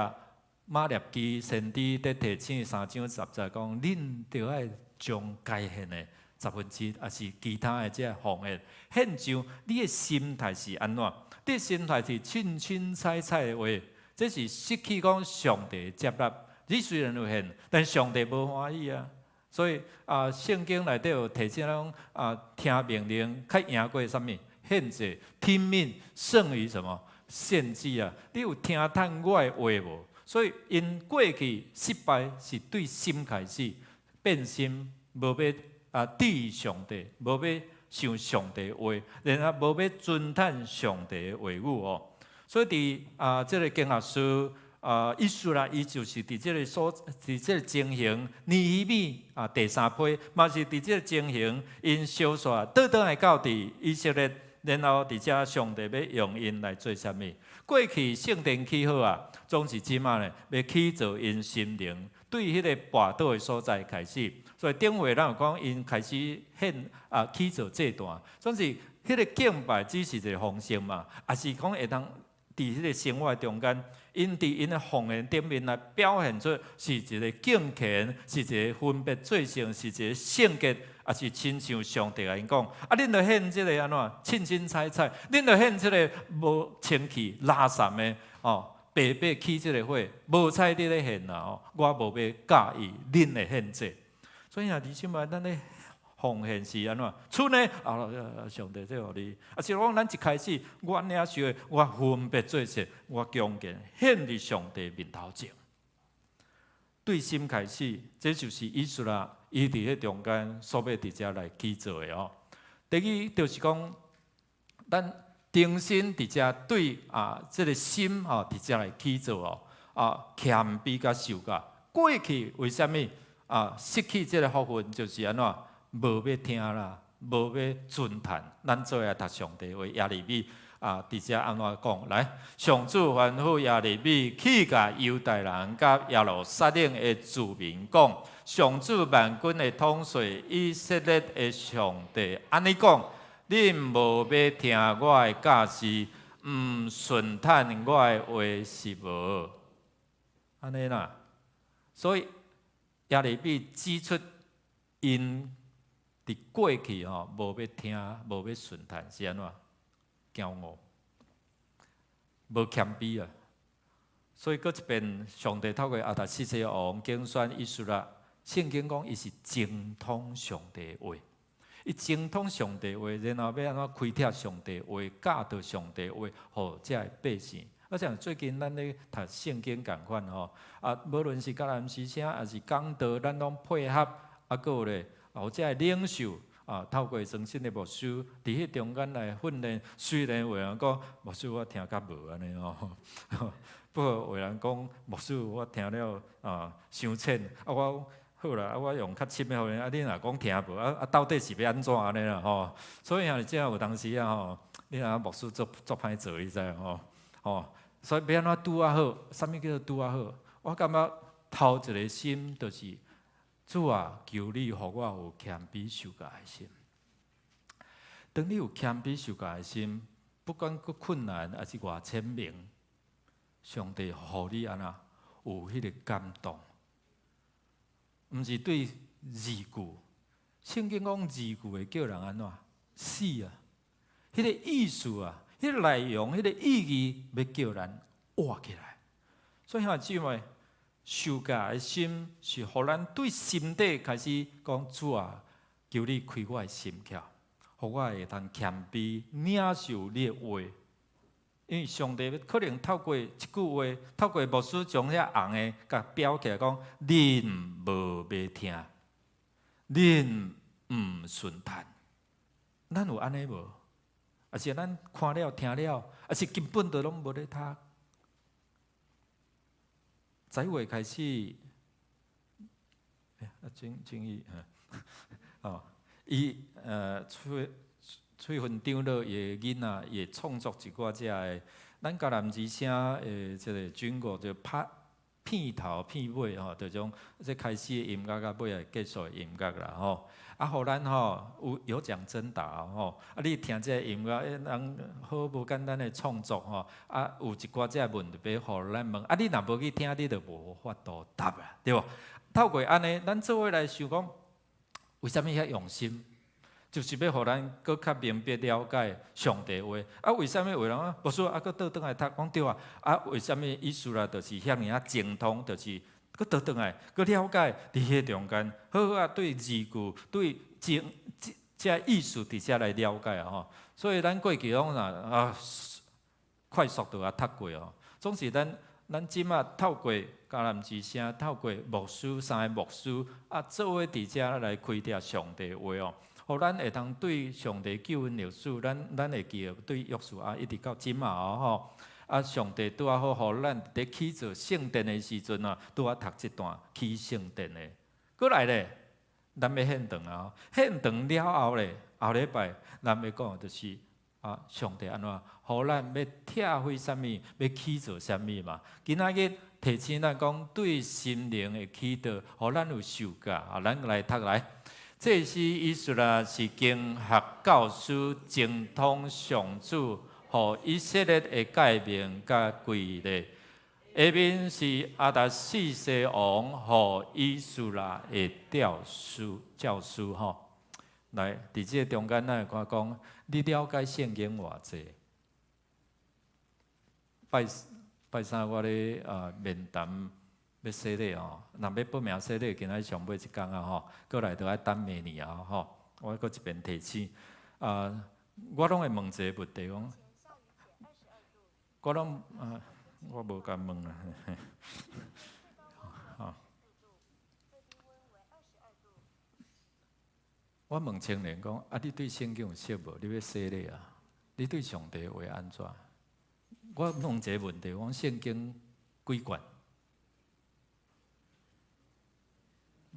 马列基先知伫提醒3章10节讲：恁着爱将该献的1/10，也是其他的这奉献，献上你的心态是安怎？你的心态是凊彩的话，这是失去讲上帝接纳。你虽然有献，但上帝无欢喜啊。所以圣经内底有提醒咱听命令较赢过什么？献祭，听命胜于什么？献祭啊！你有听探我的话无？所以，因过去失败是对心开始变心，无要对上帝，无要想上帝的话，然后无要尊叹上帝的话语哦。所以伫这个经学书意思啦，伊就是伫这个情形，尼希米第3批，嘛是伫这个情形，因小煞倒来到伫以色列，然后伫遮上帝要用因来做啥物？过去圣殿起好总是即马呢，要起造因心灵对迄个跋倒的所在开始。所以顶回咱有讲，因开始起造祭坛，总是迄个敬拜只是一个方式嘛，也是讲会当伫迄个生活中间，因伫因的奉献顶面来表现出是一个敬虔，是一个分别罪性，是一个圣洁。也是亲像上帝甲因讲，恁着献即个安怎凊彩，恁着献即个无清气、垃圾的白白起即个火，无彩你咧献啦我无要介意恁的献祭。所以你想嘛，咱咧奉献是安怎？剩的上帝这互你，是讲咱一开始我领受的，我分别做事，我恭敬献伫上帝面头前。对心开始，这就是意思啦。伊伫迄中间，所要伫遮来起造的第二就是讲，咱重新伫遮对这个心伫遮来起做谦卑甲受教。过去为什么失去这个福分，就是安怎无要听啦，无要尊谈。咱做来读上帝话，耶利米伫遮安怎讲？来，上主吩咐耶利米去甲犹大人甲耶路撒冷的居民讲：上主万军的统帅以色列的上帝安尼讲。恁无要听我的教示，毋顺坦我的话是无，安尼啦。所以耶利米指出，因伫过去无要听，无要顺坦是安怎？骄傲，无谦卑啊。所以搁一遍，上帝透过亚达西西王竞选以斯拉，圣经讲伊是精通上帝的话。伊精通上帝话，然后要安怎开拓上帝话，教导上帝话，互遮个百姓。而且最近咱咧读圣经共款无论是橄榄诗声，还是讲道，咱拢配合，搁有咧，或者个领袖透过诚信的牧师，伫迄中间来训练。虽然有人讲牧师我听较无安尼不过有人讲牧师我听了伤浅我。好啦，我用较深的方言，你若讲听无到底是要安怎安尼啦所以即有当时你牧师做歹做，你知所以要安怎拄好？啥物叫做拄好？我感觉头一个心就是主求你，互我有谦卑受教的心。当你有谦卑受教的心，不管佫困难还是偌浅明，上帝互你安那有迄个感动。毋是对字句，圣经讲字句会叫人安怎死啊？迄个意思迄个内容，迄个意义，要叫人活起来。所以兄弟姊妹，受教的心是互咱对心底开始讲主求你开我的心窍，互我会通谦卑领受你的话。因为上帝可能透过一句话，透过牧师将遐红的甲标起来讲，恁无要听，恁毋顺坦。咱有安尼无？还是咱看了听了，还是根本就拢无咧读？十月开始，正义伊翠云长老伊个囡仔也创作一寡遮个，咱迦南之声诶，即个军歌就片头片尾就种即开始的音乐甲尾啊结束的音乐啦互咱有奖征答你听这个音乐，人好无简单的创作有一寡这问题要互咱问，你若无去听，你就无法度答啦，对无？透过安尼，咱做伙来想讲，为虾米遐用心？就是要互咱搁较明白了解上帝话。为虾米有人牧师搁倒转来读？讲对为虾米意思啦？就是遐尔精通，就是搁倒转来，搁了解伫迄中间，好好对字句、对这意思伫遮来了解所以咱过去拢快速度读过总是咱即马透过迦南之声，透过牧师三个牧师做伙伫遮来开拓上帝话互咱会通对上帝救恩历史，咱会记得对约书一直到即马上帝拄好，互咱伫起做圣殿的时阵拄读即段起圣殿的。过来咧，咱要献堂献堂了后咧，后礼拜咱要讲就是上帝安怎，互咱要拆毁啥物，要起做啥物嘛。今仔日提醒咱讲对心灵的祈祷，互咱有受教咱来读来。这是以斯拉是经学教师精通上主，互以色列的诫命甲规律。下面是亚达西西王互以斯拉的教书来，伫这中间咱会讲，你了解圣经偌济？拜三我咧面谈。要洗礼若要报名洗礼，今仔上尾一天过来就爱等明年我搁一遍提醒我拢会问一个问题讲，我拢我无甲问啦我问青年讲你对圣经有熟无？你要洗礼你对上帝话安怎？我问一个问题：我圣经几卷？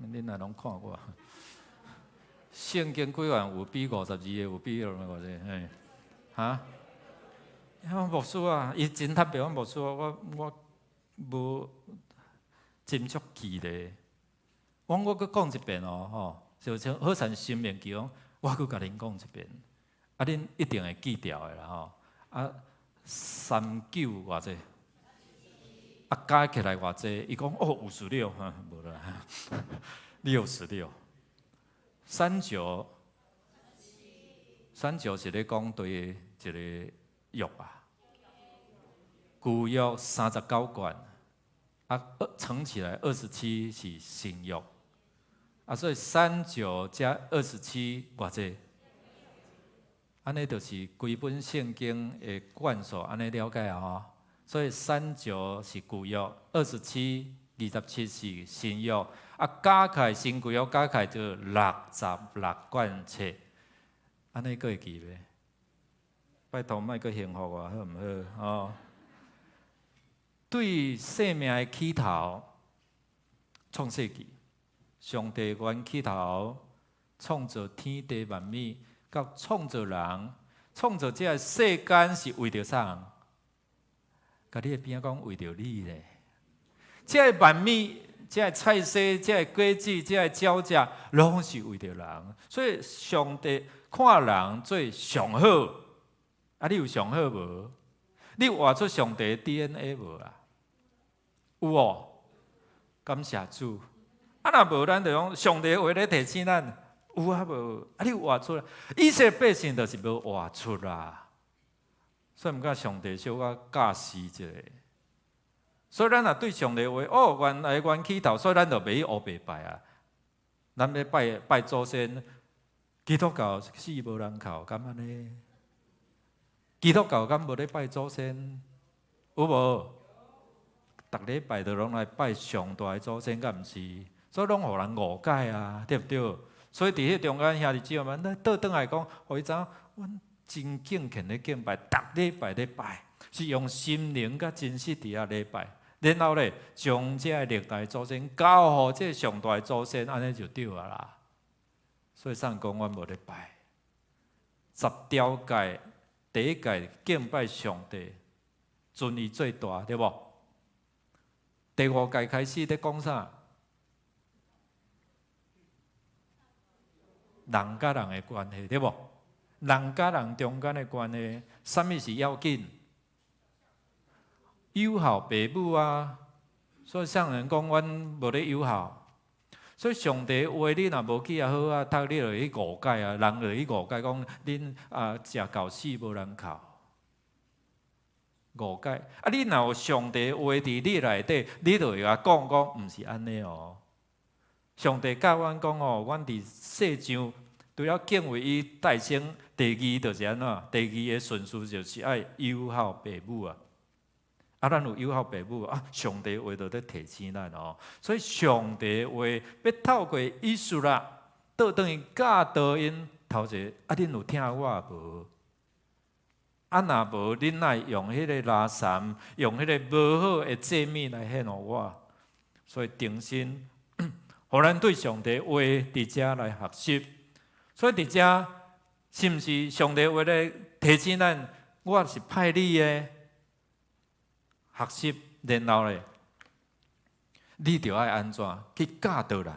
恁若拢看过？圣经几卷？有比52个，有比偌济？嘿，哈？我牧师啊，伊真特别，我牧师，我无真足记咧。我搁讲一遍哦，吼，就像好像新面记讲，我搁甲恁讲一遍，啊，恁一定会记牢的啦吼。啊，39偌济，啊加起来偌济？伊讲哦56，哈，无啦，66。39是咧讲对一个约啊，旧约39卷，啊乘起来27是新约，啊所以39加27偌济？安尼就是规本圣经的卷数，安尼了解啊吼。所以39是旧约，27、27是新约，啊加起来新旧约加起来就66卷册，安尼佫会记袂？拜托莫佫幸福我，好毋好？哦，对生命的起头，创世纪，上帝原起头创造天地万物。到创造人，创造这个世间是为着啥人？甲你的边讲为着你咧。这个万物，这个菜色，这个果子，这个鸟食，拢是为着人。所以上帝看人做上好，啊，你有上好无？你活出上帝的 DNA 无啊？有哦，感谢主。啊，若无咱就讲上帝话咧提醒咱。有啊无？啊，你活出来，以色列百姓就是无活出啦。所以毋甲上帝小可教示一下。所以咱若对上帝话，哦，原来原起头，所以咱就袂去乌白拜啊。咱要拜祖先，基督教死无人靠，敢安尼？基督教敢无咧拜祖先？有无？逐礼拜都拢来拜上大的祖先，敢毋是？所以拢互人误解啊，对不对？所以伫迄中间兄弟姊妹们，咱倒转来讲，互伊知影，阮真敬虔咧敬拜，逐礼拜咧拜，是用心灵甲真实伫遐礼拜。然后咧，将这历代祖先交互这上大祖先，安尼就对啊啦。所以上讲，阮无咧拜10条戒，第一戒敬拜上帝，尊伊最大，对无？第5戒开始咧讲啥？人甲人的关系，对无？人甲人中间的关系，啥物是要紧？友好父母啊！所以上人讲，阮无咧友好。所以上帝话你若无记啊好啊，读你就去误解啊，人就去误解讲恁食到死无人靠。误解啊！你若有上帝话伫你内底，你就会甲讲，毋是安尼哦。上帝教阮讲哦，阮伫世上除了敬畏伊大先，第二就是安怎？第二个顺序就是爱友好父母啊。啊，咱有友好父母啊，上帝话就咧提醒咱哦。所以上帝话要透过以斯拉倒转去教导因头一个啊，恁有听我无？啊，若无恁来用迄个拉三，用迄个无好的祭物来献互我，所以重新。互咱对上帝话伫遮来学习，所以伫遮是毋是上帝话咧提醒咱？我是派你的学习，然后咧，你着爱安怎去教导人？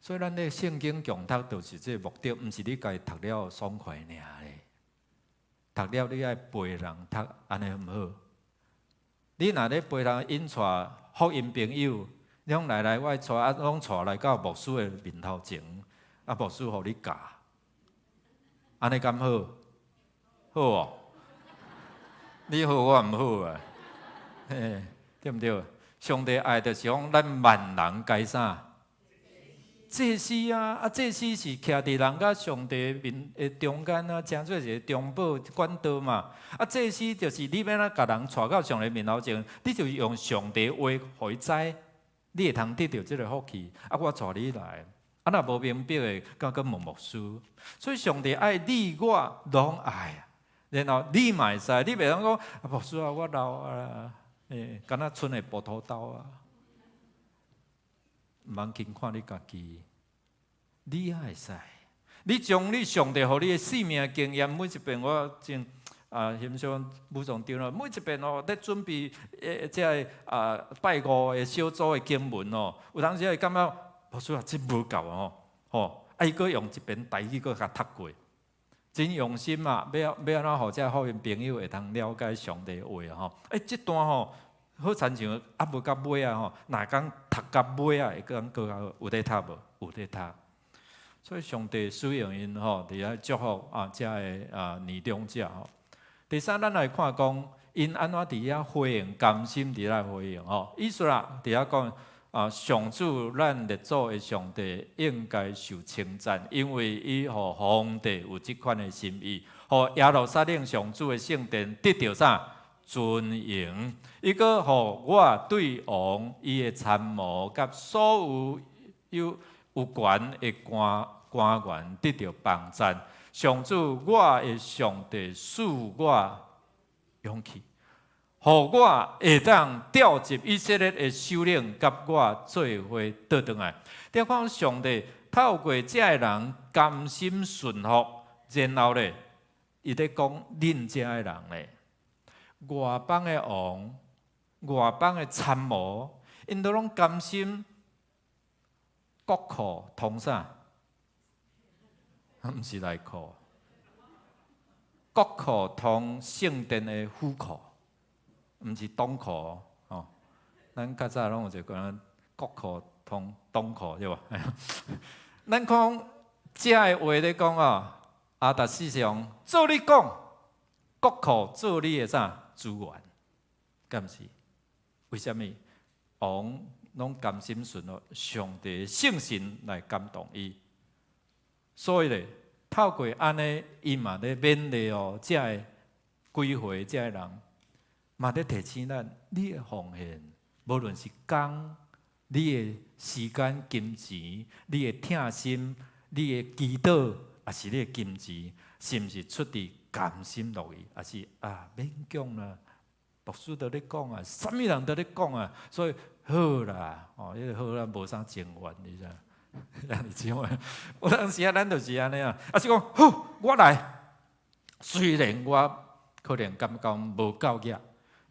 所以咱咧圣经强读就是这个目的，毋是你家己读了爽快尔咧。读了你爱陪人读，安尼毋好。你若咧陪人引带福音朋友。拢来，我带啊，拢带来到牧师的面头前，啊，牧师互你教，安尼敢好？好哦，你好我毋好啊，嘿，对毋对？上帝爱就是讲咱万人该啥？祭司啊，啊，祭司是徛伫人甲上帝面的中间啊，诚做一个中保管道嘛。啊，祭司就是你要甲人带到上帝面头前，你就用上帝话互伊知。你会通得到这个福气，啊！我带你来，啊，若无明白的，敢个问牧师。所以上帝爱你我拢爱啊。然后你嘛会使，你袂当讲牧师啊，我老啊，敢若剩的葡萄豆啊，毋通轻看你家己。你也会使，你将你上帝予你的生命经验，每一遍我真欣赏武总长老，每一遍哦，咧准备这拜五的小组的经文哦，有当时会感觉牧师啊，真无够哦，伊佫用一遍台语佫甲读过，真用心啊！要安怎互这福音朋友会通了解上帝的话吼？这段吼好亲像无到尾啊吼，哪讲读到尾啊会讲佫有咧读无？有咧读。所以上帝使用因吼，伫遐祝福遮个年长者吼。第三，咱来看讲因安怎伫遐回应，甘心伫遐回应吼。意思啦，伫遐讲上主咱列祖的上帝应该受称赞，因为伊互皇帝有即款的心意，互耶路撒冷上主的圣殿得到啥尊荣。伊阁互我对王伊的参谋甲所有权的官员得到帮赞，上主我的上帝赐我勇气，互我会当调集以色列的首领，甲我做伙倒转来。你看上帝透过这个人甘心顺服，然后咧，伊咧讲恁这个人咧，外邦的王、外邦的参谋，因都拢甘心。国库通啥？毋是内库，国库通圣殿的府库，毋是东库哦。咱较早拢有一个国库通东库对吧？咱讲这个话咧讲啊，阿达斯上照你讲，国库做你的啥资源？敢毋是？为什么王？拢甘心顺服上帝的圣神来感动伊，所以咧，透过安尼，伊嘛咧勉励哦，这个几岁这个人，嘛咧提醒咱，你的奉献，无论是工，你的时间、金钱，你的疼心，你的祈祷，还是你的金钱，是毋是出自甘心乐意，还是勉强啦？牧师都咧讲啊，啥物人都咧讲啊，所以。好啦，迄个好啦，无啥情愿，你知？咱是怎样？有当时啊，咱就是安尼啊，是讲好，我来。虽然我可能感觉无够格，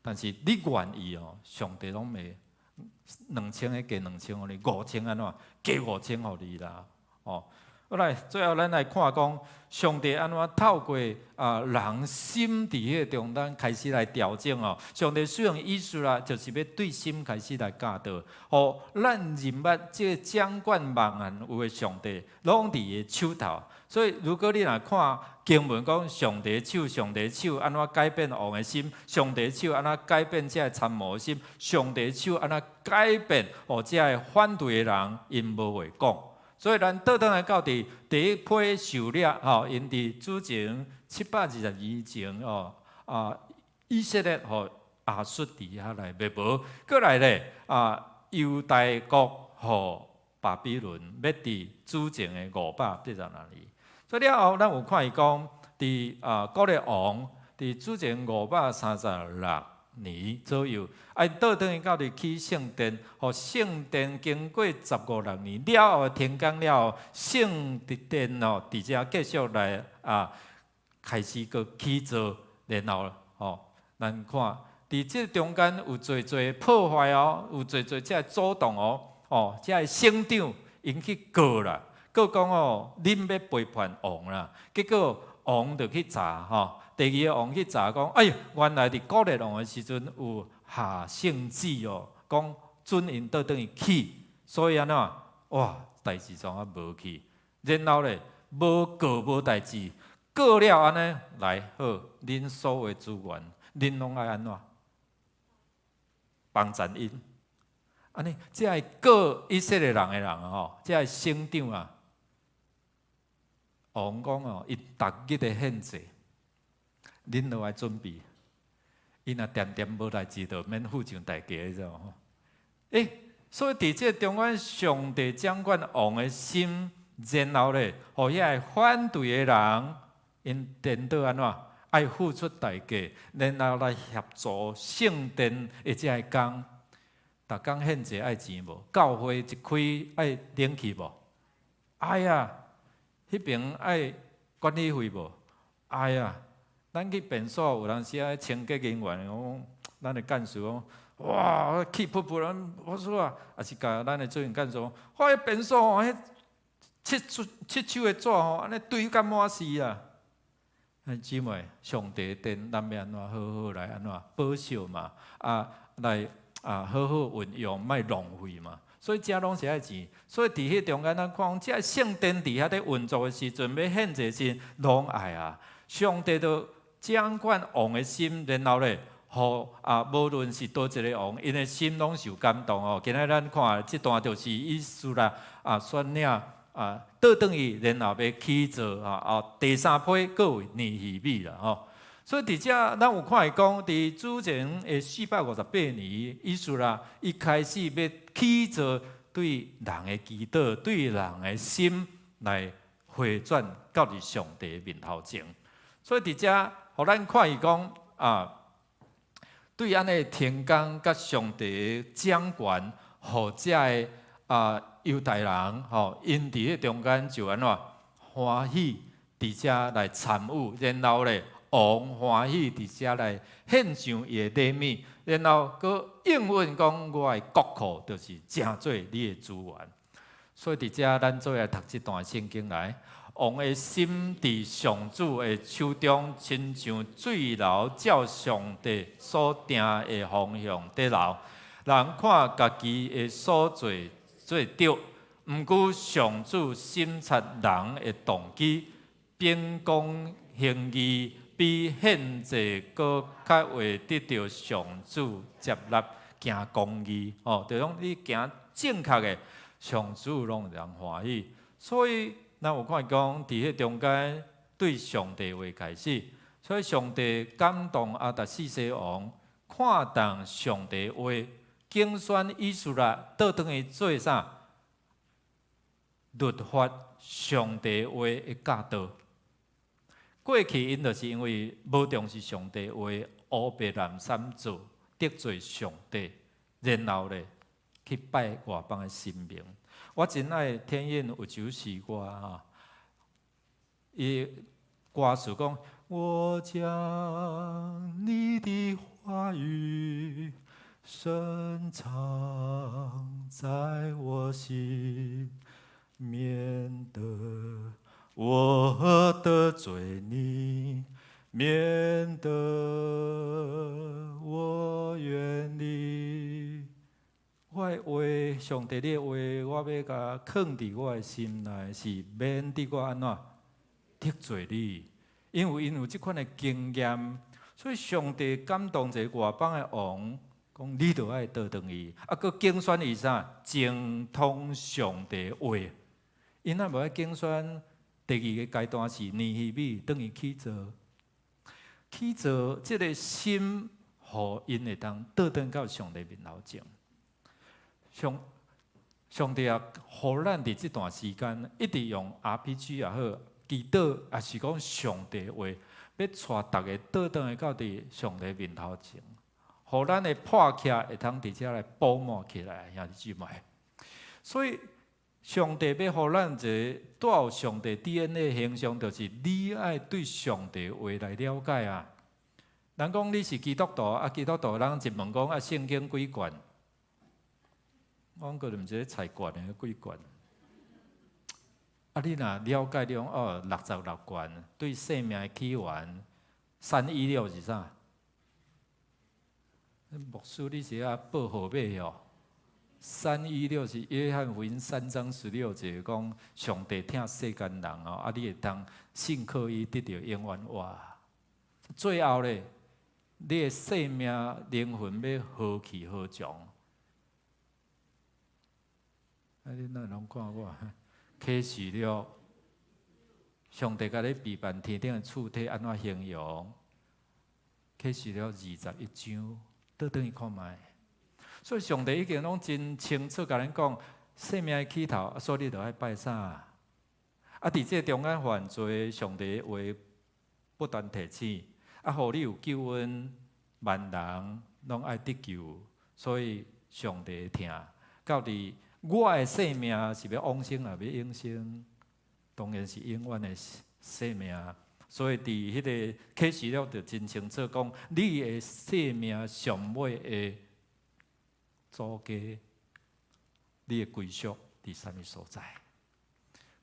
但是你愿意哦，上帝拢袂2000个加2000互你，5000安怎加5000互你啦？好来，最后咱来看讲，上帝安怎透过人心伫迄中间开始来调整哦。上帝使用意思啦，就是要对心开始来教导，互咱认捌这掌管万案有的上帝，拢伫伊手头。所以，如果你若看经文讲上帝手安怎改变王的心，上帝手安怎改变这参谋的心，上帝手安怎改变这反对的人，因无话讲。所以，咱倒转来到第一批狩猎，因伫主前722前以色列亚述伫遐来灭亡，过来咧犹大国巴比伦灭伫主前的580年。所以了后，咱有看伊讲，伫古列王伫主前536年左右，倒转去到起圣殿，互圣殿经过15、6年了后停工了后，圣殿伫遮继续来开始个起造，然后咱看伫这中间有侪破坏哦，有侪这阻挡哦，这省长因去告啦，告讲恁要背叛王啦，结果王就去查第二个王去查讲，哎呀，原来伫古列王的时阵有下圣旨哦，讲准因倒转去起，所以安怎哇，代志怎啊无去？然后咧，无告无代志，告了安尼来好，恁所有资源，恁拢爱安怎帮赞因？安尼，这系告以色列人的人这系省长啊，王讲伊逐日的献祭。恁都爱准备，伊若点无代志，就免负上代价，你知道所以伫这中间，上帝掌管王的心，然后咧，互遐反对的人，因颠倒安怎？爱付出代价，然后来协助圣殿的这个工。逐工献祭爱钱无？教会一开爱冷气无？爱啊！迄边爱管理费无？爱啊！咱去便所有当时啊，清洁人员讲，咱的干事讲，哇，气噗噗人，我说啊，也是甲咱的主任干事讲，迄便所吼，迄七手的纸吼，安尼堆甲满是啊！姊妹，上帝殿咱要安怎好好来安怎保守嘛？来好好运用，莫浪费嘛。所以这拢是爱钱。所以伫迄中间，咱看，这圣殿伫遐咧运作的时阵，要献祭时，拢爱啊。上帝都掌管王的心，然后咧，无论是倒一个王，因的心拢受感动哦。今仔咱看这段就是以斯拉选领倒转去，然后要起做第三批各有尼希米啦吼。所以伫遮咱有看伊讲，伫主前的458年，以斯拉一开始要起做对人的祈祷，对人的心来回转到伫上帝的面头前。所以伫遮，互咱看伊讲对安尼天公甲上帝掌权，互遮的犹太人因伫迄中间就安怎欢喜伫遮来参与，然后咧王欢喜伫遮来献上伊的礼物，然后佮应允讲我的国库就是正做你的资源。所以伫遮咱做来读这段圣经来。王的心伫上主的手中，亲像水流照上帝所定的方向在流。人看家己的所做做对，毋过上主审察人的动机，秉公行义，比献祭搁较会得到上主接纳，行公义就讲你行正确的，上主拢人欢喜。所以咱有看讲，伫迄中间对上帝话开始，所以上帝感动亚达四世王，看重上帝话，竞选以斯拉倒转去做啥？律法上帝话的教导。过去因就是因为无重视上帝话，乌白蓝三做得罪上帝，然后咧去拜外邦的神明。我真爱天韵有首诗歌伊歌词讲：我将你的话语深藏在我心，免得我得罪你，免得我远离。我的话，上帝你的话，我要甲藏伫我的心内，是免得我安怎得罪你。因为因有即款的经验，所以上帝感动一个外邦的王，讲你着爱倒转伊，佮竞选伊啥？精通上帝话。因若无爱竞选，第二个阶段是尼希米等于去做，即个心，互因会当倒转到上帝面头前。上帝也互咱伫即段时间一直用 RPG 也好，祈祷也是讲上帝话，要带大家倒转来到伫上帝面头前，互咱的破壳会通伫遮来补满起来，兄弟姊妹。所以上帝要互咱一个带有上帝 DNA 形象，就是你爱对上帝话来了解啊。人讲你是基督徒，基督徒人一问讲圣经几卷？我讲个毋知菜卷的几卷？你若了解你讲66卷，对生命的起源316是啥？牧师你是报号码哦。316是约翰福音3章16节，讲上帝疼世间人你会当信靠伊得到永远活。最后咧，你的生命灵魂要何去何从？你哪拢看我？启示了，上帝甲你备办天顶的厝体安怎形容？启示了21章，倒转去看卖。所以上帝已经拢真清楚甲咱讲，生命的起头，所以你着爱拜啥？啊，伫这中间犯罪，上帝的话不断提醒，啊，互你有救恩，万人拢爱得救，所以上帝会听。到底我的生命是要往生，也要永生，当然是永远的生命。所以伫迄个启示录就真清楚讲，你的生命上尾的祖家，你的归属伫啥物所在？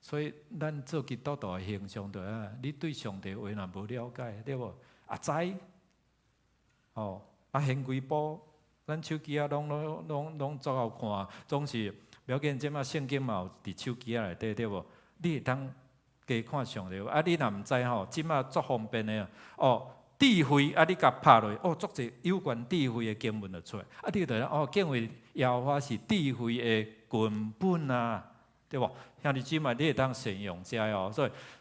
所以咱做基督徒的形象就啊，你对上帝话若无了解，对无？啊知，哦，啊现几步，咱手机啊拢做好看，总是不要紧，即马圣经嘛有伫手机啊内底，对无？你会当加看上帝话，啊你若毋知吼，即马足方便的哦。智慧啊，你甲拍落去，哦，足侪有关智慧的经文就出来。啊，你就哦，敬畏耶和华是智慧的根本啊，对无？兄弟姊妹，你会当善用遮哦。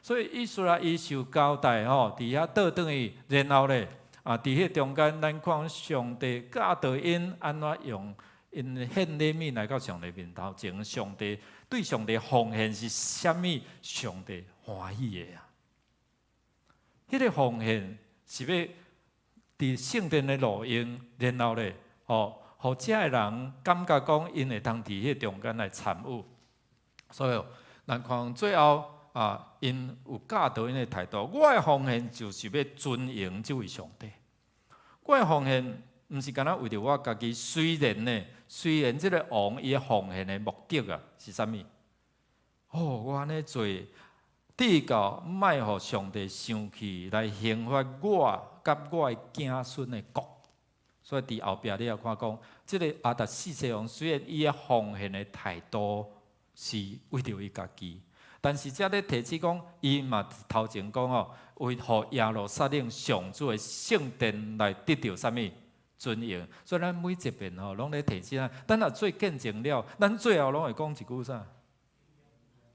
所以意思啦，伊受交代吼，伫遐倒转去，然后咧啊，伫迄中间，咱看上帝教导因安怎用因献礼物来到上帝面头前，上帝对上帝奉献是啥物？上帝欢喜的啊！迄个奉献。是要伫圣殿的路用，然后咧，互遮个人感觉讲，因会当伫迄中间来参与。所以，咱看最后啊，因有教导因的态度。我的奉献就是要尊荣这位上帝。我的奉献毋是干那为着我家己，虽然这个王伊奉献的目的啊是啥物？哦，我安尼做。至到莫互上帝生气来刑罚我甲我的子孙的国，所以伫后壁你也看讲，即个亚达四世王虽然伊的奉献的态度是为着伊家己，但是遮咧提起讲，伊嘛头前讲吼，为互耶路撒冷上主的圣殿来得到啥物尊荣，所以咱每一遍吼拢咧提起咱，等若做见证了，咱最后拢会讲一句啥？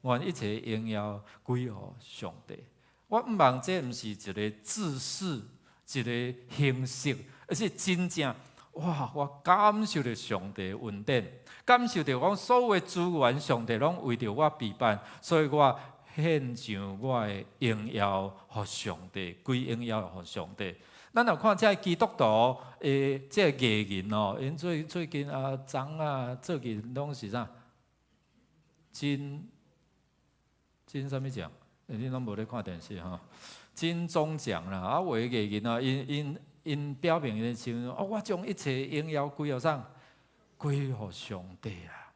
愿一切荣耀归乎上帝。我毋望这毋是一个自私，一个形式，而是真正哇！我感受到上帝的恩典，感受到我所有的资源，上帝拢为着我备办，所以我献上我的荣耀予上帝，归荣耀予上帝。咱若看这基督徒这艺人哦，因最近啊，昨啊，最近拢是啥？真啥物奖？你拢无咧看电视吼？金钟奖啦，啊，有诶艺人啊，因表明因想，哦，我将一切荣耀归予啥？归予上帝啊！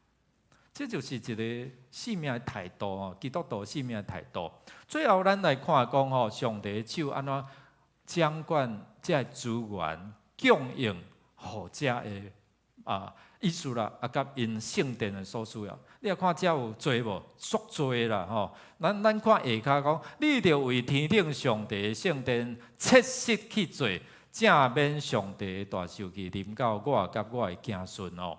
这就是一个生命的态度哦，基督徒生命的态度。最后，咱来看讲吼，上帝的手安怎掌管这资源，供应互这的意思啦，甲因圣殿的所需要。你也看，遮有做无？足多啦吼！咱看下骹讲，你着为天顶上帝的圣殿切实去做，正免上帝的大受气临到我甲我的子孙哦。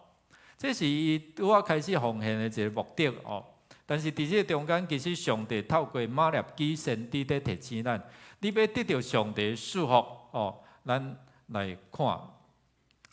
这是伊拄仔开始奉献的一个目的哦。但是伫这中间，其实上帝透过马利基先知在提醒咱，你要得到上帝的祝福哦。咱来看。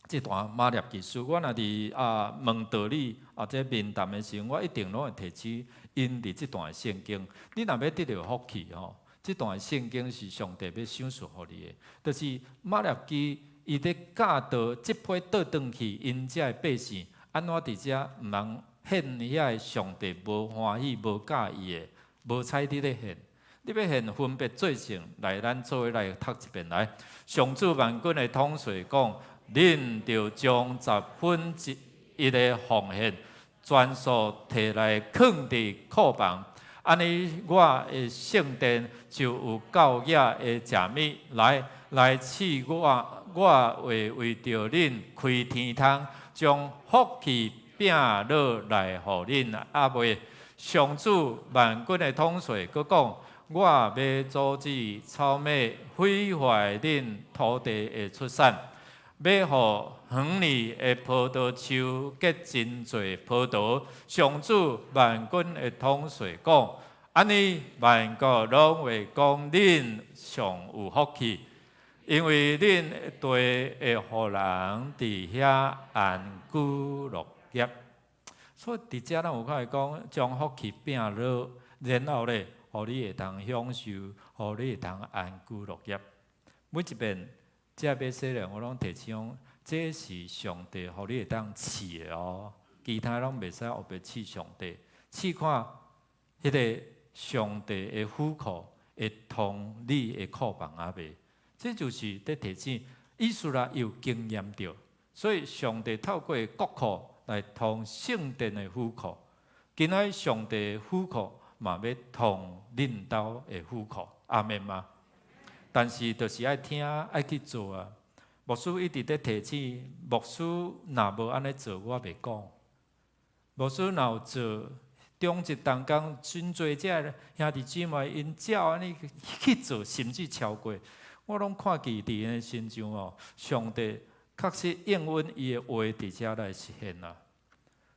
这段马利基书，我若伫问道理这面谈的时候，我一定拢会提起因伫这段圣经。你若要得到福气吼，这段圣经是上帝要赏赐互你的，就是马利基伊咧教导即批倒转去因遮的百姓，安怎伫遮毋通献遐上帝无欢喜、无介意的、无彩你咧献。你要献分别罪性，来咱做伙来读一遍来。上主万军的统帅讲。恁着将1/10的奉献全数摕来放伫库房，安尼我的圣殿就有够野的食物来赐我为着恁开天窗，将福气饼落来互恁。啊袂，上主万军的统帅佫讲，我要阻止草莓毁坏恁土地的出产。要互园里的葡萄树结真侪葡萄，上主万军的统帅讲，安尼万国拢会讲恁上有福气。因为恁地会互人伫遐安居乐业，所以伫遮咱有看会讲，将福气拼落，然后咧，互你会通享受，互你会通安居乐业。每一遍遮要说咧，我拢提醒，这是上帝互你会当试的哦，其他拢袂使后边试上帝，试看迄个上帝的虎口会通你的库房啊袂？这就是伫提醒，以色列有经验着，所以上帝透过国库来通圣殿的虎口。今仔上帝的虎口嘛要通恁兜的虎口，阿门吗？但是就是爱听，爱去做啊。牧师一直在提醒，牧师若无安尼做，我袂讲。牧师若有做，中一当工真侪只兄弟姊妹因照安尼去做，甚至超过。我拢看见伫因的身上哦，上帝确实应允伊的话伫遮来实现啦。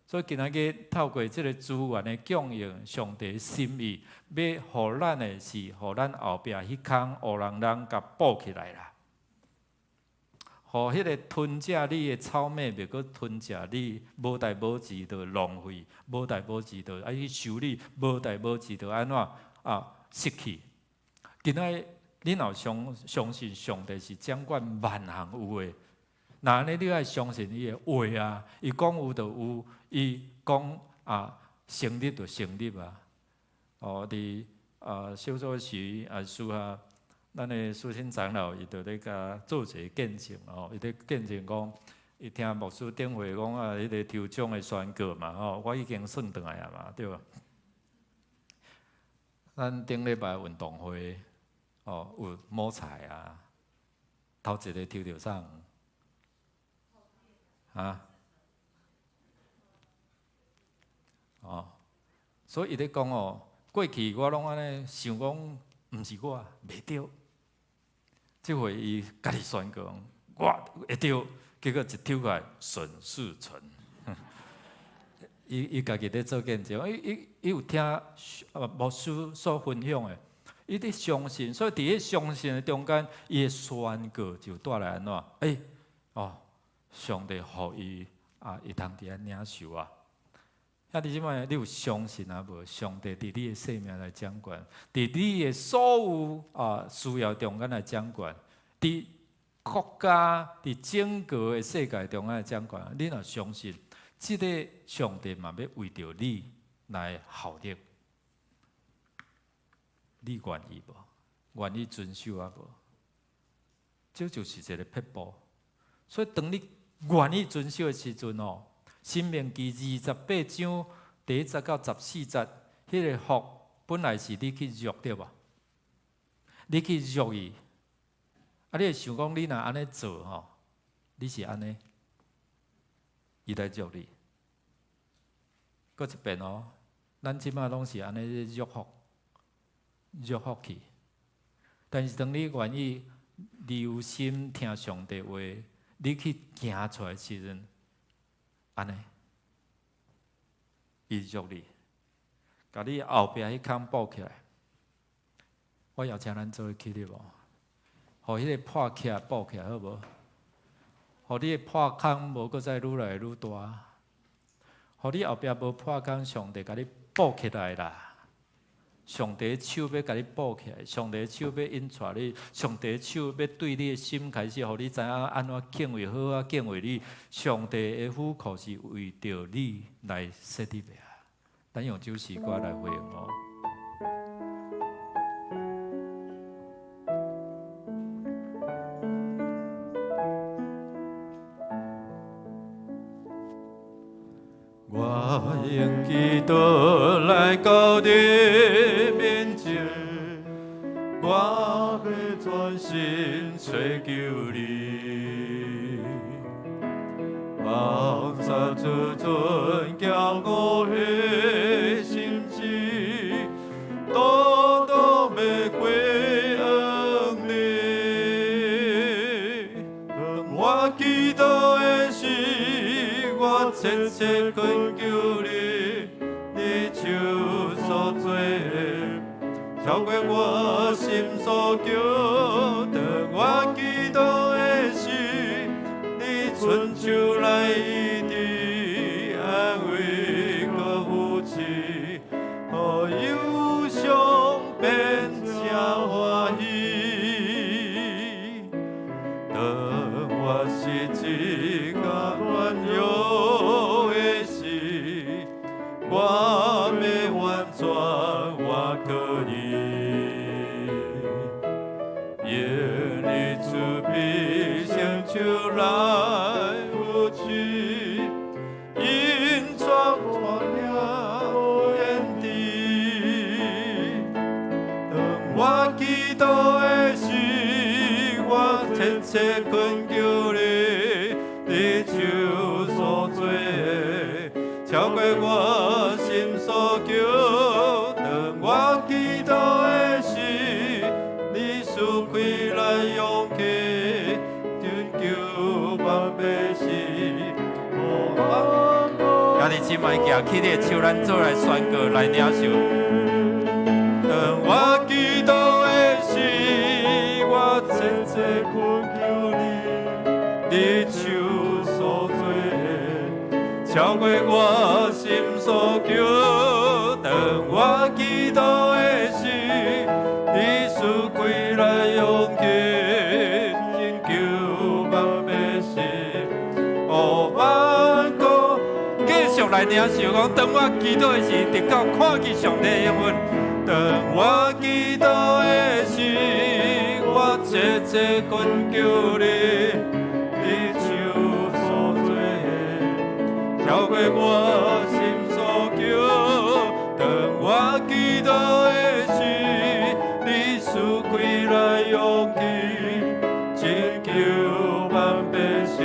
所以今仔日透过即个资源的供应，上帝的心意要互咱的是，互咱后壁迄空乌人人甲补起来啦。互迄个吞食你的草莓，袂阁吞食你无代无志就浪费，无代无志就去修理，无代无志就安怎失去。今仔你若相信上帝是掌管万行有的，那安尼你爱相信伊的话啊，伊讲有就有，伊讲成立就成立啊。哦，伫小组时私下，咱的苏新长老伊就咧甲做一个见证哦，伊咧见证讲，伊听牧师顶会讲迄个抽奖的宣告嘛吼，我已经算倒来啊嘛，对吧？咱顶礼拜运动会。哦，有摸彩啊，头一个抽到啥？哦，所以伊咧讲哦，过去我拢安尼想讲，毋是我袂着，即回伊家己宣告，我会着，结果一抽过来顺事成。伊家己咧做见证，伊有听牧师所分享的。伊伫相信，所以伫迄相信的中间，伊的宣告就带来安怎？上帝互伊会通伫遐领受啊！兄弟姊妹，你有相信啊无？上帝伫你的生命来掌管，伫你的所有需要中间来掌管，伫国家、伫整个的世界中间来掌管。你若相信，即个上帝嘛要为着你来效力。你愿意无？愿意遵守啊无？这就是一个撇步。所以当你愿意遵守的时阵哦，《申命记》28章第1节到14节，迄个福本来是你去约对吧？你去约伊，你会想讲你若安尼做吼，你是安尼，伊来约你。搁一遍哦，咱即马拢是安尼约福。约福去，但是当你愿意留心听上帝话，你去行出来的时阵，安尼，伊约你，甲你后壁迄空补起来。我邀请咱做起哩无？互迄个破壳补起来好无？互你的破空无搁再愈来愈大，互你后壁无破空，上帝甲你补起来啦。上帝的手要甲你补起来，上帝的手要引带你，上帝的手要对你的心开始，互你知影安怎敬畏好啊，敬畏你。上帝的虎口是为着你来设立的啊！咱用这首歌来回应哦。我用祈祷来到你面前，我要全心找求你，放下自尊骄傲的心志，多多要归向你。当我祈祷的时，我切切恳求你，你手所做的，超过我心所求。当我祈手来一直安慰个扶持，予忧伤变成欢喜。当我是一个软弱的时，我要完全我可以，愿你慈悲伸手来扶持，因创我了眼底。当我祈祷的时，我切切恳求你，你手所做的，超过我心所求。当我祈祷的时，你赐开来勇气，拯救万百姓。家己即摆举起你的手，咱做来宣告，来领受。当我祈祷的时，我切切恳求你，你手所做的，超过我心所求。当我祈祷的时，你赐开来勇气，拯救万百姓。哦，万国继续来领受，讲当我祈祷的时，直到看见上帝的应允。当我祈祷的时，我切切恳求你，你手所做的，超过我心所求。当我祈祷的时，你赐开来勇气，拯救万百姓。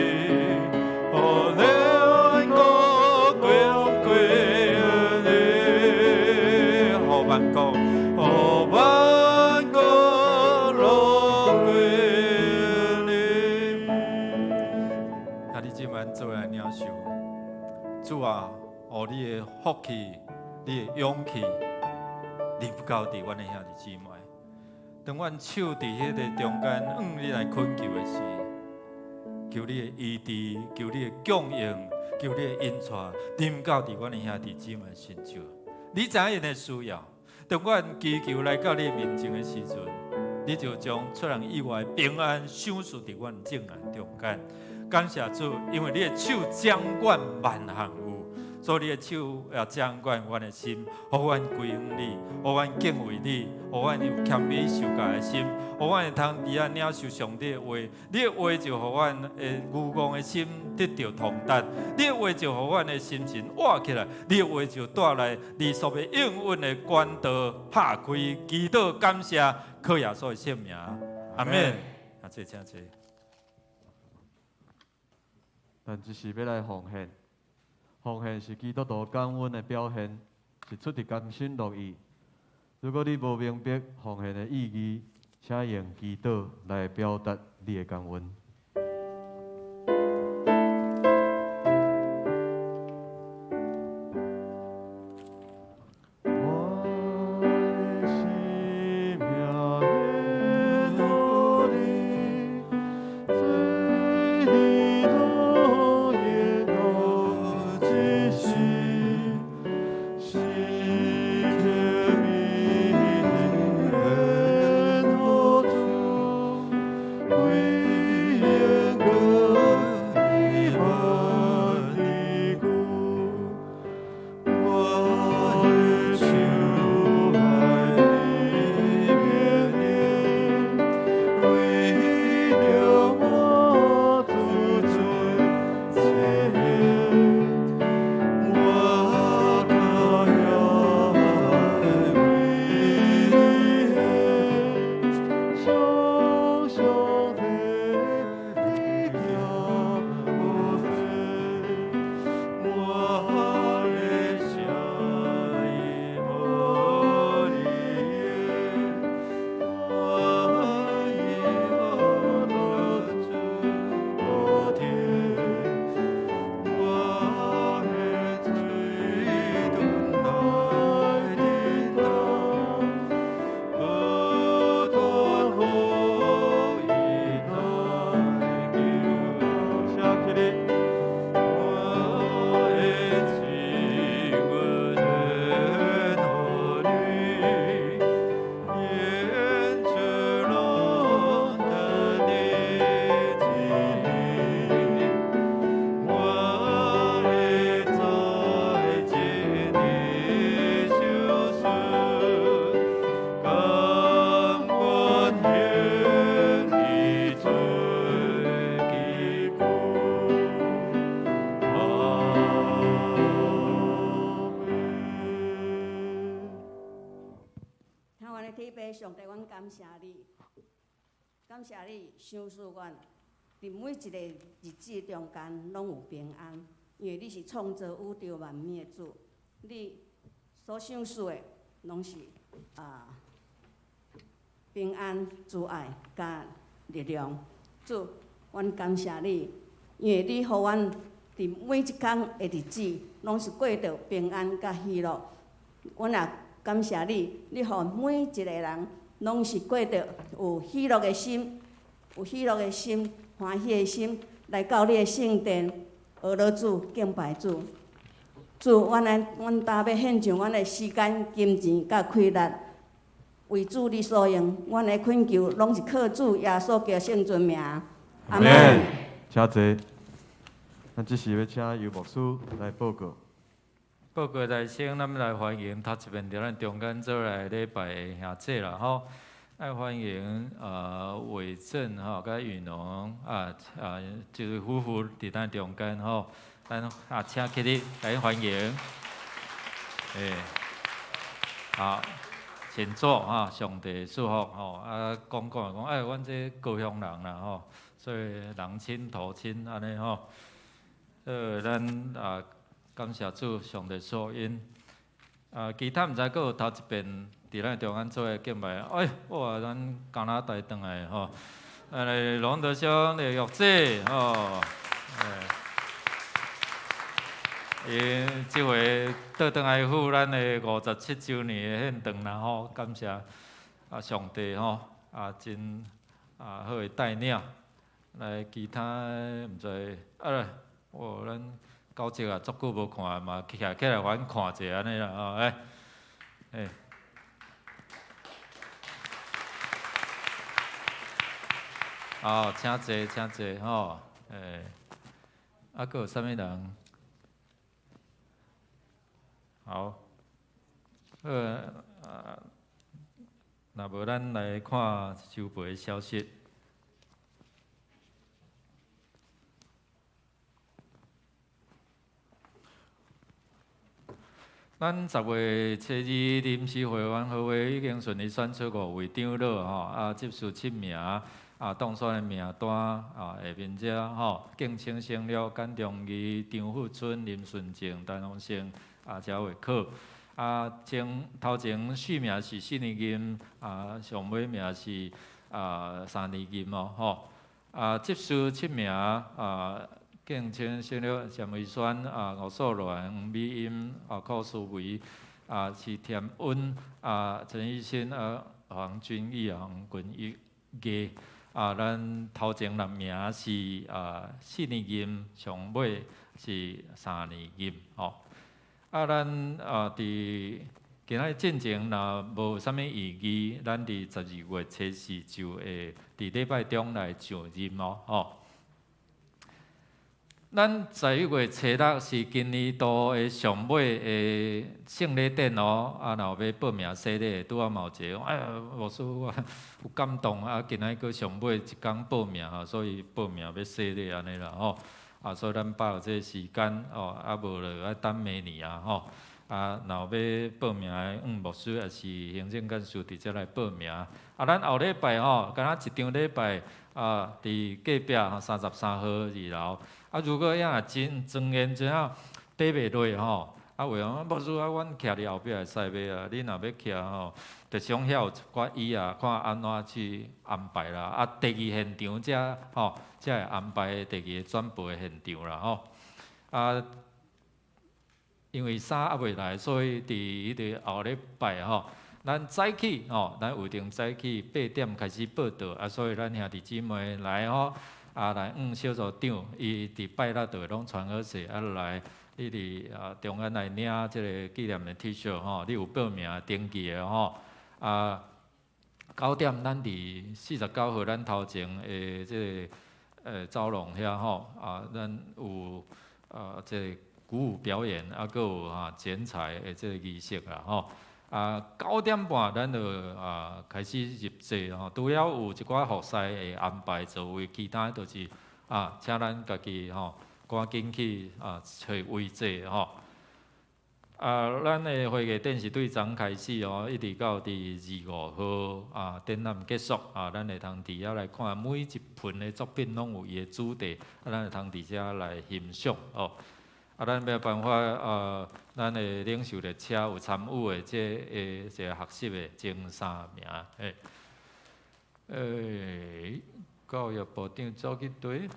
哦，两个归归你，好万国，哦，万国拢归你。啊，你今晚做来领受，主啊，予你的福气，你的勇气，临到伫阮的兄弟姊妹。当阮手伫迄个中间，你来恳求的时，求你的医治，求你的供应，求你的恩赐，临到伫阮的兄弟姊妹身上。你知影因的需要，当阮祈求来到你面前的时阵，你就将出人意外的平安赏赐伫阮正难中间。感谢主，因为你的手掌管万项有，所以你的手也掌管阮的心，互阮归向你，互阮敬畏你，互阮有谦卑受教的心，互阮会通伫遐领受上帝的话。你的话就互阮的愚戆的心得到通达，你的话就互阮的心情活起来，你的话就带来你所要应允的管道拍开。祈祷感谢，靠耶稣的圣名，阿门。啊，这请坐。咱只是要来奉献，奉献是基督徒感恩的表现，是出于甘心乐意。如果你无明白奉献的意义，请用祈祷来表达你的感恩。的天父上帝，阮感谢你，感谢你赏赐阮，伫每一个日子中间拢有平安，因为你是创造宇宙万物的主，你所赏赐的拢是平安、慈爱、甲力量。主，阮感谢你，因为你予阮伫每一天的日子，拢是过着平安甲喜乐。阮也感谢你，你予每一个人拢是过着有喜乐的心，有喜乐的心、欢喜的心，来到你的圣殿，学了主、敬拜主。主，阮担要献上阮的时间、金钱甲气力。为主你所用，阮的恳求拢是靠主耶稣基督圣尊名。阿门。请坐。咱即时要请游牧师来报告。报告来先，咱们来欢迎头一面伫咱中间做来礼拜的兄弟啦吼，来欢迎伟正吼，甲雨农这位夫妇伫咱中间吼，咱请起立来欢迎。好。请坐哈，上帝祝福吼，讲阮这高雄人啦吼，所以人亲土亲安尼吼，咱感谢主，上帝所因，其他毋知阁有头一遍伫咱中间做诶敬拜，哇，咱加拿大转来吼，龙德兄的玉姐吼，因即回倒转来赴咱的57周年的献堂啦吼，感谢上帝吼真好的带领，来其他毋知咱九叔足久无看嘛，起来互阮看者安尼啦吼，好，请坐吼，阁有啥物人？好，若无咱来看收赔的消息。咱10月初二临时会员会议已经顺利选出5位长老吼，接受7名当选的名单下面者吼，敬请省略简中义、张富春、林顺正、陈宏生。才会考头前4名是4年任，上尾名是3年任吼。接受7名敬请省略陈维轩、吴素鸾、黄美英、顾思维、是田温、陈奕迅、黄俊义、黄君义。咱头前6名是4年任，上尾是3年任吼。咱伫今仔进前若无啥物异议，咱伫12月初4就会伫礼拜中来上任吼。咱11月初6是今年度的上尾的圣礼典若要报名洗礼，拄仔嘛有一个牧师我有感动今仔个上尾一工报名所以报名要洗礼安尼啦吼。所以咱把握这个时间无就要等明年吼。若要报名的牧师也是行政干事直接来报名。咱后礼拜敢若一场礼拜伫隔壁33号2楼。如果真庄严真爬袂落吼，为牧师阮徛伫后壁会使袂你若要徛就想遐有一寡椅看安怎去安排啦。第二现场才会安排第二个转播的现场啦吼。因为衫未来，所以伫迄个后礼拜咱早起咱预定早起8点开始报道所以咱兄弟姊妹来来小组长伊伫拜六就会拢传好势来。你伫中间来领即个纪念的 T 恤你有报名登记的9点咱伫49号咱头前的即个走廊遐咱有即个鼓舞表演阁有剪彩的即个仪式啦9点半咱就开始入座除了有一寡服侍会安排座位，其他就是请咱家己赶紧去找位坐咱的会议典是对昨开始哦，一直到第25号展览结束咱会通伫遐来看每一份的作品拢有伊的主题，咱会通伫遮来欣赏哦。咱要办法咱的领袖列车有参与的这个学习的前3名，教育部长走去对，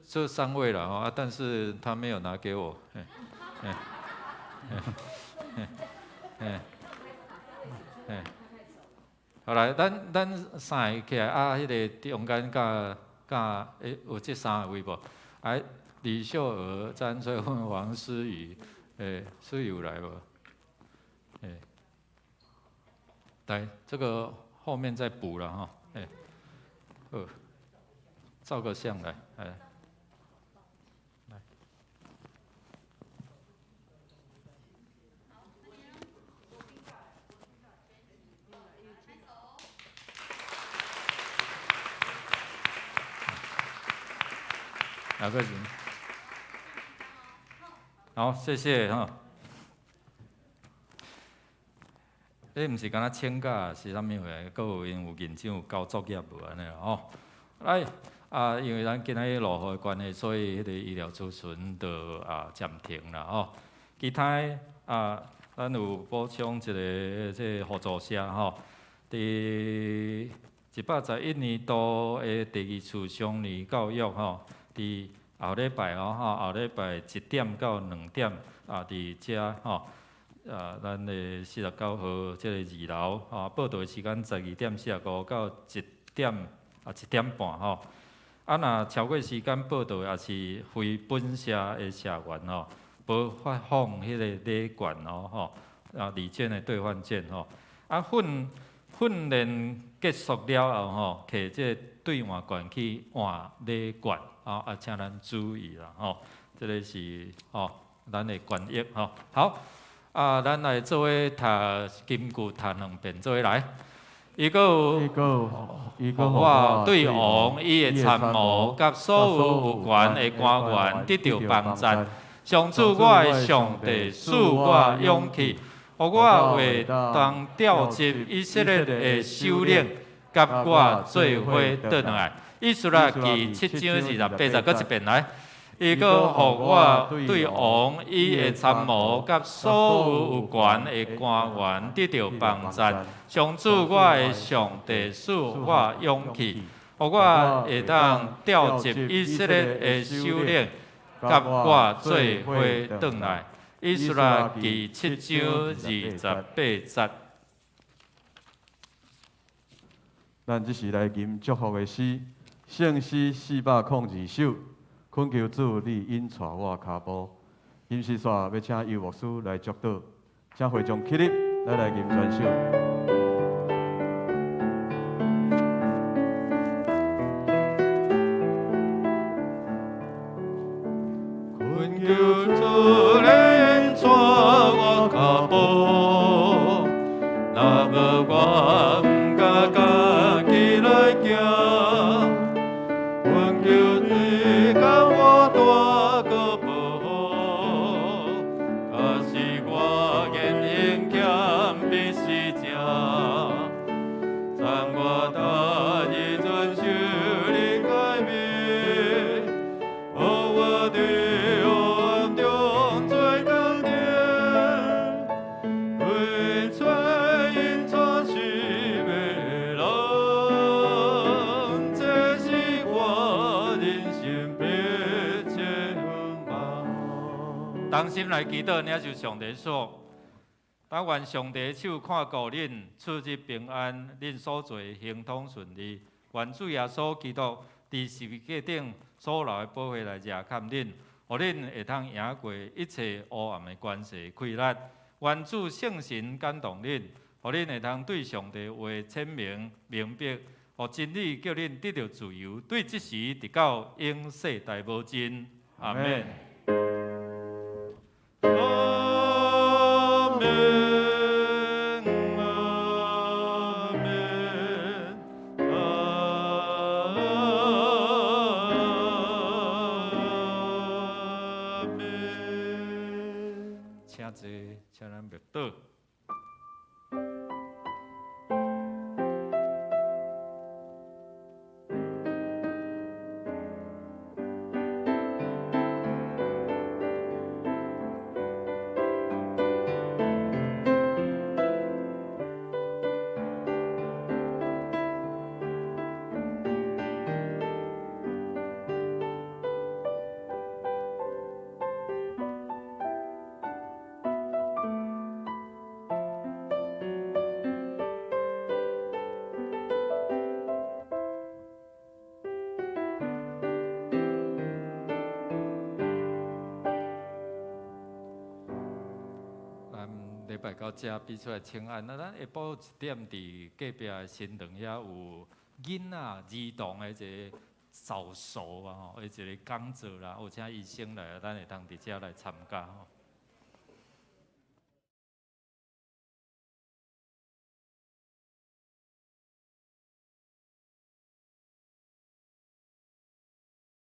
这3位了但是他没有拿给我，好来，咱三个起来迄个中间有这3位无？李秀娥、詹翠芬、王思雨，思雨有来无？来，这个后面再补了哈，照个相来，来。哪个人？好，谢谢哈。毋是敢若请假是啥物货，阁有因有认真有交作业无安尼啦吼。来因为咱今仔日落雨的关系，所以迄个医疗咨询就暂停啦吼。其他咱有补充一个这互助社吼，伫111年度的第2次双语教育吼，伫后礼拜后礼拜1点到2点伫遮吼。咱的49号这个2楼报道的时间12点45到1点1点半吼。若超过时间报道，也是非本社的社员无发放迄个礼券礼券的兑换券训练结束了后摕这兑换券去换礼券请咱注意啦这个是咱的权益好。咱来做伙读金句，读2遍，做伙来。伊个我对王伊的参谋，甲所有有权的官员得到帮助。上主我的上帝赐我勇气，互我会当调集以色列的首领，甲我做伙倒来。以斯拉记7章28节，搁一遍来。伊阁互我对王伊的参谋，甲所有有权的官员得到帮助。上主我的上帝赐我勇气，互我会当调集以色列的首领，甲我做伙转来。以斯拉记7章28节。咱这是来吟祝福的诗，圣诗402首。恳求主，你引带我脚步。吟诗煞要请游牧师来祝祷，请会众起立，咱来吟全首。恳求主，你引带我脚步，若无我毋敢家己来行。恳求你甲我大个保护，假使我言行欠必是正，让我大意遵守你诫命，互我对黑暗中做光点，为吹引带是未来，这是我人生必切愿望。当心来祈祷，领受上帝说。但愿上帝手看顾恁，出入平安，恁所做行通顺利。愿主耶稣基督伫十字架顶所留的宝血来热看恁，互恁会通赢过一切黑暗的关系溃烂。愿主圣神感动恁，互恁会通对上帝话阐明明白，互真理叫恁得到自由，对即时直到永世大无尽。阿免。阿免。阿请咱默祷。礼拜到遮比出来请安，咱下晡1点伫隔壁的新堂遐有囡仔儿童的一个早熟啊，一个讲座啦，有请医生来，咱会当伫遮来参加吼。